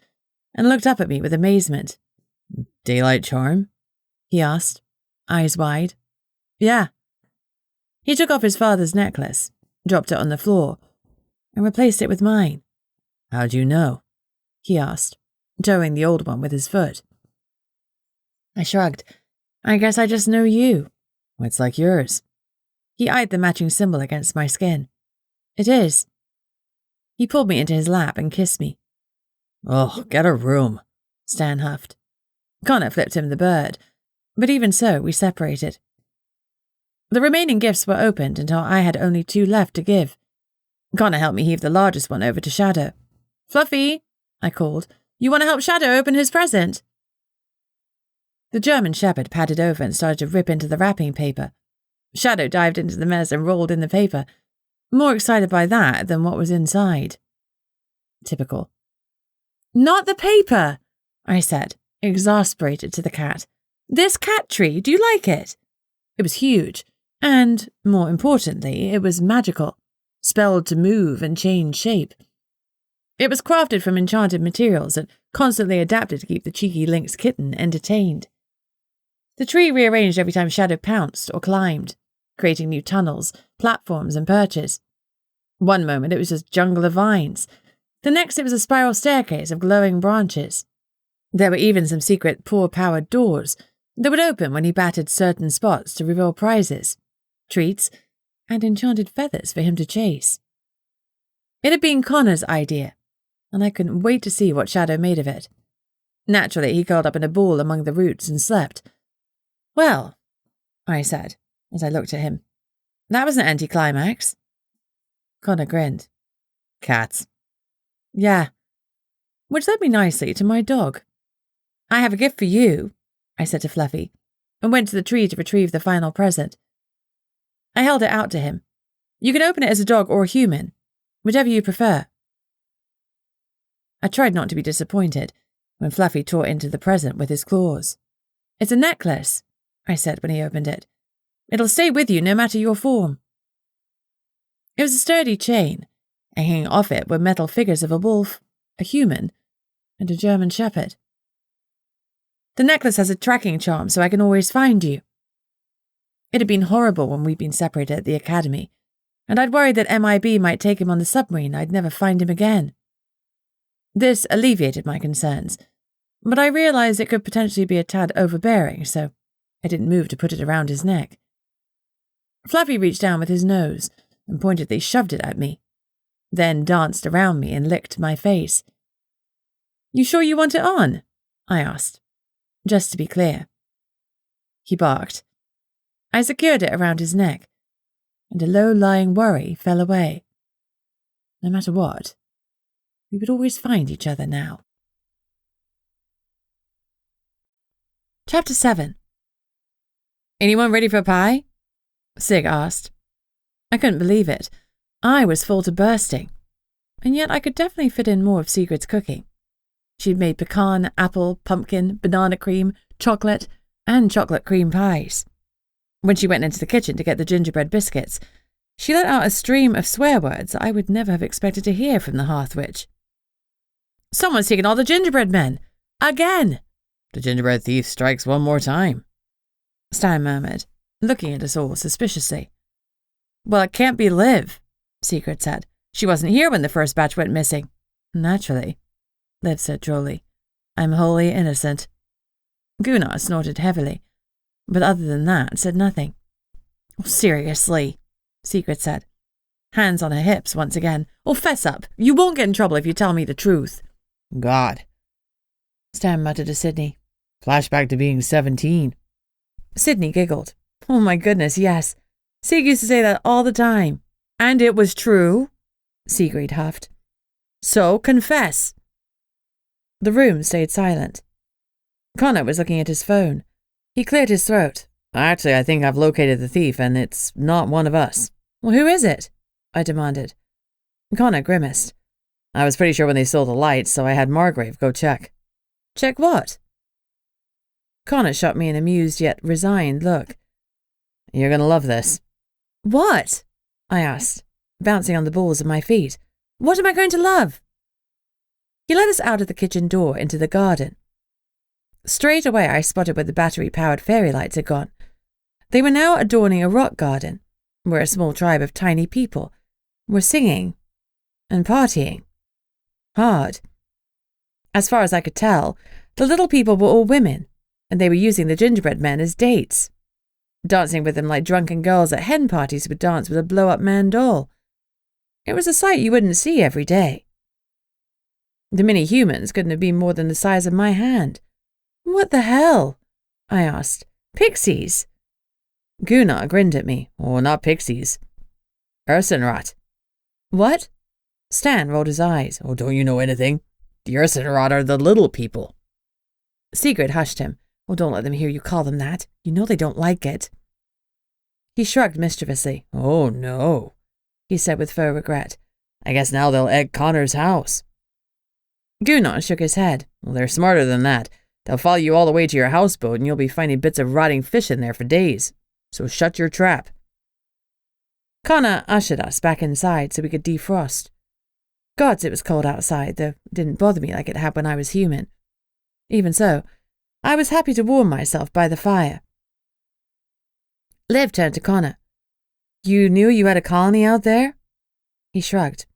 and looked up at me with amazement. "Daylight charm?" he asked, eyes wide. "Yeah." He took off his father's necklace, dropped it on the floor, and replaced it with mine. "How'd you know?" he asked, toeing the old one with his foot. I shrugged. "I guess I just know you." "It's like yours." He eyed the matching symbol against my skin. "It is." He pulled me into his lap and kissed me. "Oh, get a room," Stan huffed. Connor flipped him the bird, but even so, we separated. The remaining gifts were opened until I had only 2 left to give. Connor helped me heave the largest one over to Shadow. "Fluffy," I called, "you want to help Shadow open his present?" The German shepherd padded over and started to rip into the wrapping paper. Shadow dived into the mess and rolled in the paper, more excited by that than what was inside. Typical. "Not the paper," I said, exasperated to the cat. "This cat tree, do you like it?" It was huge, and, more importantly, it was magical, spelled to move and change shape. It was crafted from enchanted materials and constantly adapted to keep the cheeky lynx kitten entertained. The tree rearranged every time Shadow pounced or climbed, creating new tunnels, platforms, and perches. One moment it was just jungle of vines. The next it was a spiral staircase of glowing branches. There were even some secret paw-powered doors that would open when he battered certain spots to reveal prizes, treats, and enchanted feathers for him to chase. It had been Connor's idea, and I couldn't wait to see what Shadow made of it. Naturally, he curled up in a ball among the roots and slept. "Well," I said, as I looked at him, "that was an anticlimax." Connor grinned. "Cats." "Yeah." Which led me nicely to my dog. "I have a gift for you," I said to Fluffy, and went to the tree to retrieve the final present. I held it out to him. "You can open it as a dog or a human, whichever you prefer." I tried not to be disappointed when Fluffy tore into the present with his claws. "It's a necklace," I said when he opened it. "It'll stay with you no matter your form." It was a sturdy chain, and hanging off it were metal figures of a wolf, a human, and a German shepherd. "The necklace has a tracking charm so I can always find you." It had been horrible when we'd been separated at the academy, and I'd worried that MIB might take him on the submarine and I'd never find him again. This alleviated my concerns, but I realized it could potentially be a tad overbearing, so I didn't move to put it around his neck. Fluffy reached down with his nose and pointedly shoved it at me, then danced around me and licked my face. "You sure you want it on?" I asked, just to be clear. He barked. I secured it around his neck, and a low-lying worry fell away. No matter what, we would always find each other now. Chapter 7. "Anyone ready for a pie?" Sig asked. I couldn't believe it. I was full to bursting, and yet I could definitely fit in more of Sigrid's cooking. She'd made pecan, apple, pumpkin, banana cream, chocolate, and chocolate cream pies. When she went into the kitchen to get the gingerbread biscuits, she let out a stream of swear words I would never have expected to hear from the hearth witch. "Someone's taken all the gingerbread men! Again!" "The gingerbread thief strikes one more time," Stan murmured, looking at us all suspiciously. "Well, it can't be Liv," Sigrid said. "She wasn't here when the first batch went missing." "Naturally," Liv said drolly. "I'm wholly innocent." Gunnar snorted heavily, but other than that said nothing. Oh, seriously, Sigrid said, hands on her hips once again. Oh, fess up. You won't get in trouble if you tell me the truth. God, Stan muttered to Sydney. Flashback to being 17. Sydney giggled. Oh my goodness, yes. Sig used to say that all the time. And it was true, Sigrid huffed. So, confess. The room stayed silent. Connor was looking at his phone. He cleared his throat. Actually, I think I've located the thief, and it's not one of us. Well, who is it? I demanded. Connor grimaced. I was pretty sure when they stole the lights, so I had Margrave go check. Check what? Connor shot me an amused yet resigned look. You're gonna love this. What? I asked, bouncing on the balls of my feet. What am I going to love? He led us out of the kitchen door into the garden. Straight away I spotted where the battery-powered fairy lights had gone. They were now adorning a rock garden, where a small tribe of tiny people were singing and partying. Hard. As far as I could tell, the little people were all women, and they were using the gingerbread men as dates, dancing with them like drunken girls at hen parties would dance with a blow-up man doll. It was a sight you wouldn't see every day. The mini-humans couldn't have been more than the size of my hand. What the hell? I asked. Pixies? Gunnar grinned at me. Oh, not pixies. Ursenrot. What? Stan rolled his eyes. Oh, don't you know anything? The Ursenrot are the little people. Sigrid hushed him. Oh, don't let them hear you call them that. You know they don't like it. He shrugged mischievously. Oh, no, he said with faux regret. I guess now they'll egg Connor's house. Gunnar shook his head. Well, they're smarter than that. They'll follow you all the way to your houseboat and you'll be finding bits of rotting fish in there for days. So shut your trap. Connor ushered us back inside so we could defrost. Gods, it was cold outside, though it didn't bother me like it had when I was human. Even so, I was happy to warm myself by the fire. Liv turned to Connor. You knew you had a colony out there? He shrugged.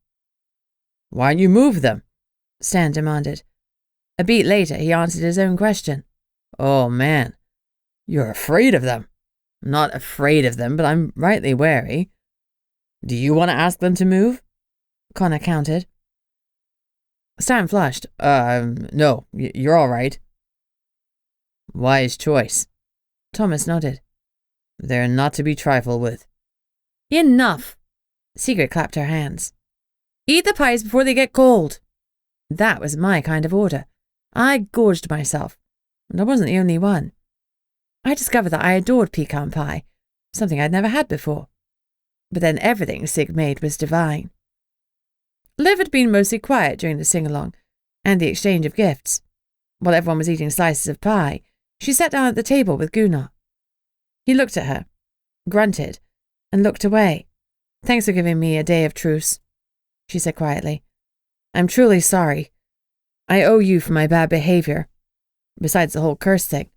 Why'd you move them? Stan demanded. A beat later, he answered his own question. Oh, man. You're afraid of them. I'm not afraid of them, but I'm rightly wary. Do you want to ask them to move? Connor countered. Stan flushed. No, you're all right. Wise choice. Thomas nodded. They're not to be trifled with. Enough! Sigrid clapped her hands. Eat the pies before they get cold. That was my kind of order. I gorged myself, and I wasn't the only one. I discovered that I adored pecan pie, something I'd never had before. But then everything Sig made was divine. Liv had been mostly quiet during the sing-along and the exchange of gifts. While everyone was eating slices of pie, she sat down at the table with Gunnar. He looked at her, grunted, and looked away. Thanks for giving me a day of truce, she said quietly. I'm truly sorry. I owe you for my bad behavior, besides the whole curse thing.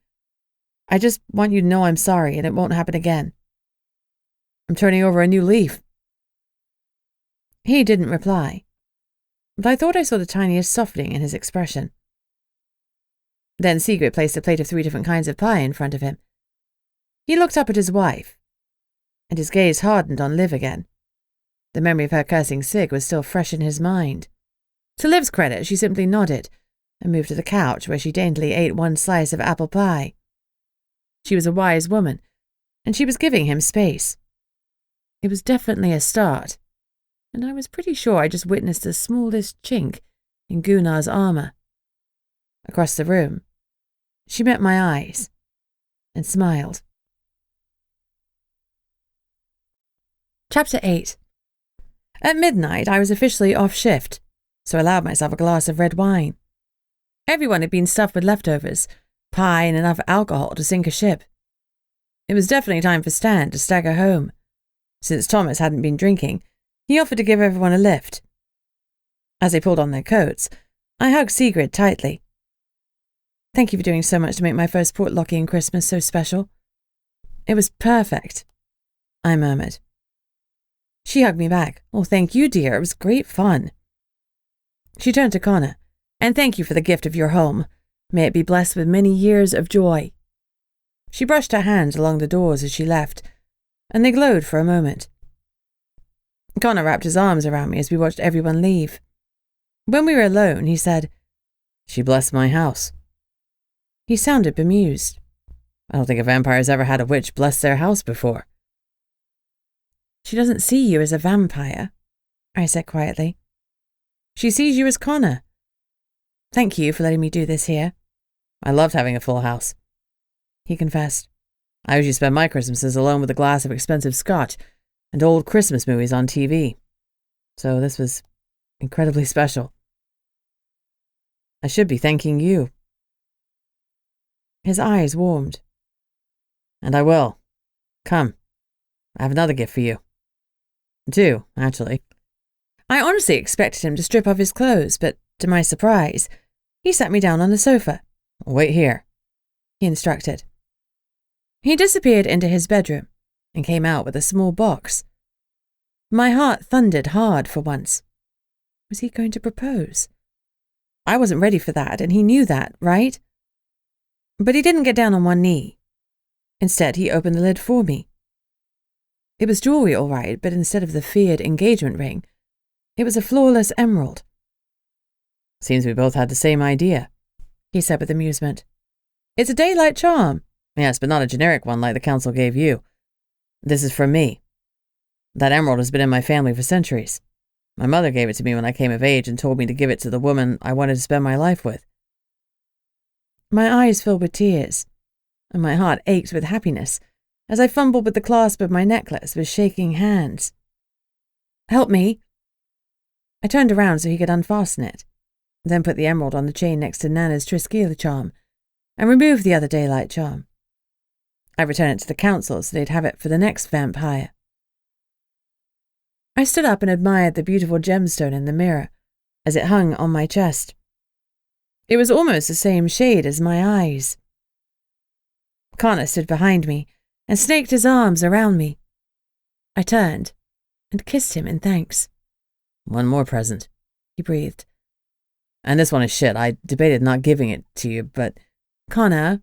I just want you to know I'm sorry and it won't happen again. I'm turning over a new leaf. He didn't reply, but I thought I saw the tiniest softening in his expression. Then Sigrid placed a plate of 3 different kinds of pie in front of him. He looked up at his wife, and his gaze hardened on Liv again. The memory of her cursing Sig was still fresh in his mind. To Liv's credit, she simply nodded and moved to the couch where she daintily ate 1 slice of apple pie. She was a wise woman, and she was giving him space. It was definitely a start, and I was pretty sure I just witnessed the smallest chink in Gunnar's armour. Across the room, she met my eyes and smiled. Chapter 8. At midnight, I was officially off shift, so I allowed myself a glass of red wine. Everyone had been stuffed with leftovers, pie and enough alcohol to sink a ship. It was definitely time for Stan to stagger home. Since Thomas hadn't been drinking, he offered to give everyone a lift. As they pulled on their coats, I hugged Sigrid tightly. Thank you for doing so much to make my first Portlockian Christmas so special. It was perfect, I murmured. She hugged me back. Oh, thank you, dear. It was great fun. She turned to Connor. And thank you for the gift of your home. May it be blessed with many years of joy. She brushed her hands along the doors as she left, and they glowed for a moment. Connor wrapped his arms around me as we watched everyone leave. When we were alone, he said, "She blessed my house." He sounded bemused. "I don't think a vampire's ever had a witch bless their house before." "She doesn't see you as a vampire," I said quietly. "She sees you as Connor. Thank you for letting me do this here." "I loved having a full house," he confessed. "I usually spend my Christmases alone with a glass of expensive scotch and old Christmas movies on TV. So this was incredibly special. I should be thanking you." His eyes warmed. "And I will. Come. I have another gift for you. Two, actually." I honestly expected him to strip off his clothes, but to my surprise, he sat me down on the sofa. "Wait here," he instructed. He disappeared into his bedroom and came out with a small box. My heart thundered hard for once. Was he going to propose? I wasn't ready for that, and he knew that, right? But he didn't get down on one knee. Instead, he opened the lid for me. It was jewelry, all right, but instead of the feared engagement ring, it was a flawless emerald. "Seems we both had the same idea," he said with amusement. "It's a daylight charm." "Yes, but not a generic one like the council gave you. This is from me. That emerald has been in my family for centuries. My mother gave it to me when I came of age and told me to give it to the woman I wanted to spend my life with." My eyes filled with tears, and my heart ached with happiness as I fumbled with the clasp of my necklace with shaking hands. "Help me." I turned around so he could unfasten it, then put the emerald on the chain next to Nana's Triskele charm, and removed the other daylight charm. I returned it to the council so they'd have it for the next vampire. I stood up and admired the beautiful gemstone in the mirror as it hung on my chest. It was almost the same shade as my eyes. Connor stood behind me and snaked his arms around me. I turned and kissed him in thanks. "One more present," he breathed. "And this one is shit. I debated not giving it to you, but—" "Connor,"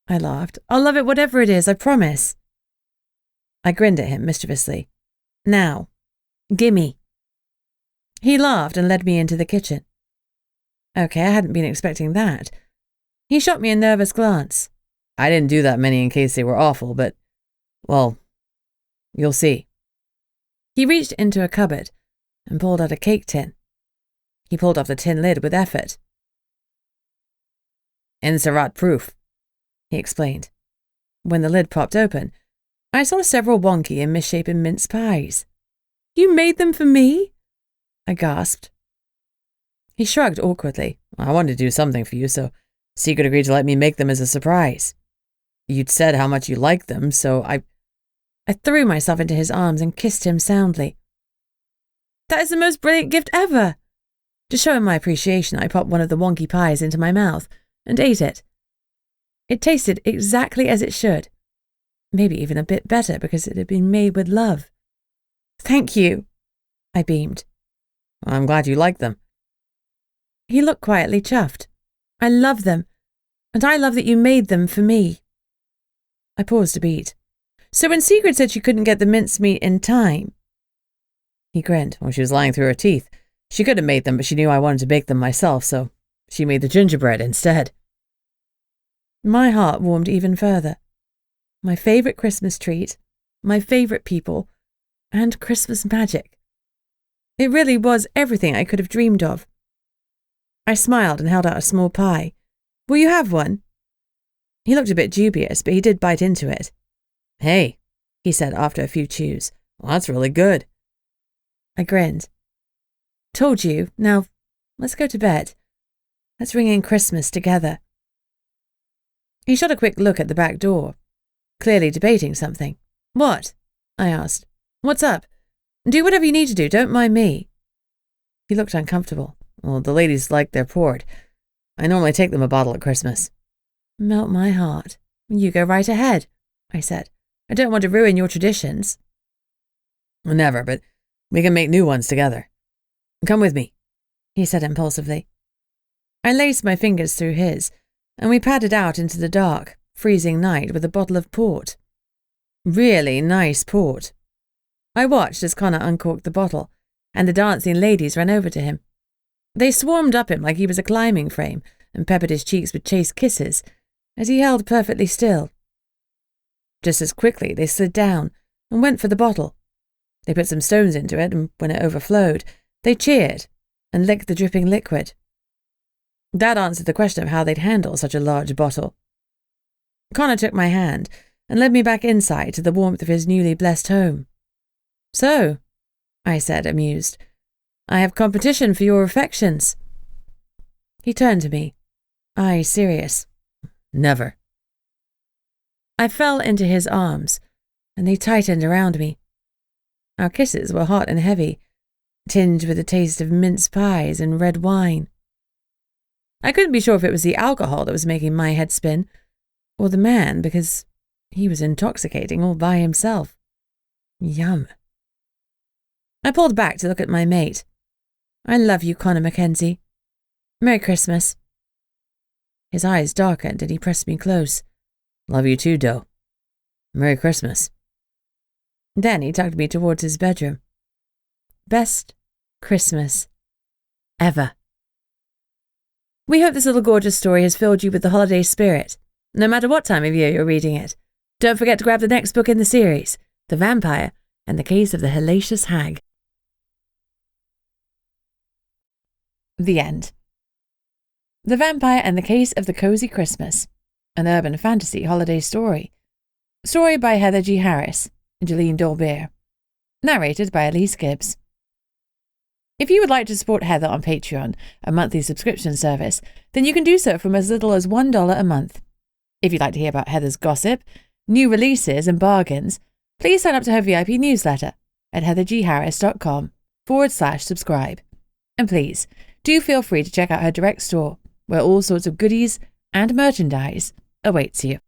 I laughed. "I'll love it whatever it is, I promise." I grinned at him mischievously. "Now, gimme." He laughed and led me into the kitchen. Okay, I hadn't been expecting that. He shot me a nervous glance. "I didn't do that many in case they were awful, but, well, you'll see." He reached into a cupboard and pulled out a cake tin. He pulled off the tin lid with effort. "Inserat proof," he explained. When the lid popped open, I saw several wonky and misshapen mince pies. "You made them for me?" I gasped. He shrugged awkwardly. "I wanted to do something for you, so Sigrid agreed to let me make them as a surprise. You'd said how much you liked them, so I threw myself into his arms and kissed him soundly. "That is the most brilliant gift ever!" To show him my appreciation, I popped one of the wonky pies into my mouth and ate it. It tasted exactly as it should. Maybe even a bit better because it had been made with love. "Thank you," I beamed. "I'm glad you liked them." He looked quietly chuffed. "I love them, and I love that you made them for me." I paused a beat. "So when Sigrid said she couldn't get the mincemeat in time—" He grinned. "When she was lying through her teeth. She could have made them, but she knew I wanted to bake them myself, so she made the gingerbread instead." My heart warmed even further. My favourite Christmas treat, my favourite people, and Christmas magic. It really was everything I could have dreamed of. I smiled and held out a small pie. "Will you have one?" He looked a bit dubious, but he did bite into it. "Hey," he said after a few chews. "Well, that's really good." I grinned. "Told you. Now, let's go to bed. Let's ring in Christmas together." He shot a quick look at the back door, clearly debating something. "What?" I asked. "What's up? Do whatever you need to do, don't mind me." He looked uncomfortable. "Well, the ladies like their port. I normally take them a bottle at Christmas." "Melt my heart. You go right ahead," I said. "I don't want to ruin your traditions." "Never, but we can make new ones together. Come with me," he said impulsively. I laced my fingers through his, and we padded out into the dark, freezing night with a bottle of port. Really nice port. I watched as Connor uncorked the bottle, and the dancing ladies ran over to him. They swarmed up him like he was a climbing frame and peppered his cheeks with chaste kisses as he held perfectly still. Just as quickly they slid down and went for the bottle. They put some stones into it, and when it overflowed, they cheered and licked the dripping liquid. That answered the question of how they'd handle such a large bottle. Connor took my hand and led me back inside to the warmth of his newly blessed home. So, I said, amused, I have competition for your affections. He turned to me, eyes serious. Never. I fell into his arms, and they tightened around me. Our kisses were hot and heavy, tinged with the taste of mince pies and red wine. I couldn't be sure if it was the alcohol that was making my head spin, or the man, because he was intoxicating all by himself. Yum. I pulled back to look at my mate. I love you, Connor Mackenzie. Merry Christmas. His eyes darkened and he pressed me close. Love you too, Doe. Merry Christmas. Then he tugged me towards his bedroom. Best Christmas ever. We hope this little gorgeous story has filled you with the holiday spirit, no matter what time of year you're reading it. Don't forget to grab the next book in the series, The Vampire and the Case of the Hellacious Hag. The end. The Vampire and the Case of the Cozy Christmas, an urban fantasy holiday story. Story by Heather G. Harris, Jeline Dolbear. Narrated by Elise Gibbs. If you would like to support Heather on Patreon, a monthly subscription service, then you can do so from as little as $1 a month. If you'd like to hear about Heather's gossip, new releases and bargains, please sign up to her VIP newsletter at heathergharris.com/subscribe. And please, do feel free to check out her direct store, where all sorts of goodies and merchandise awaits you.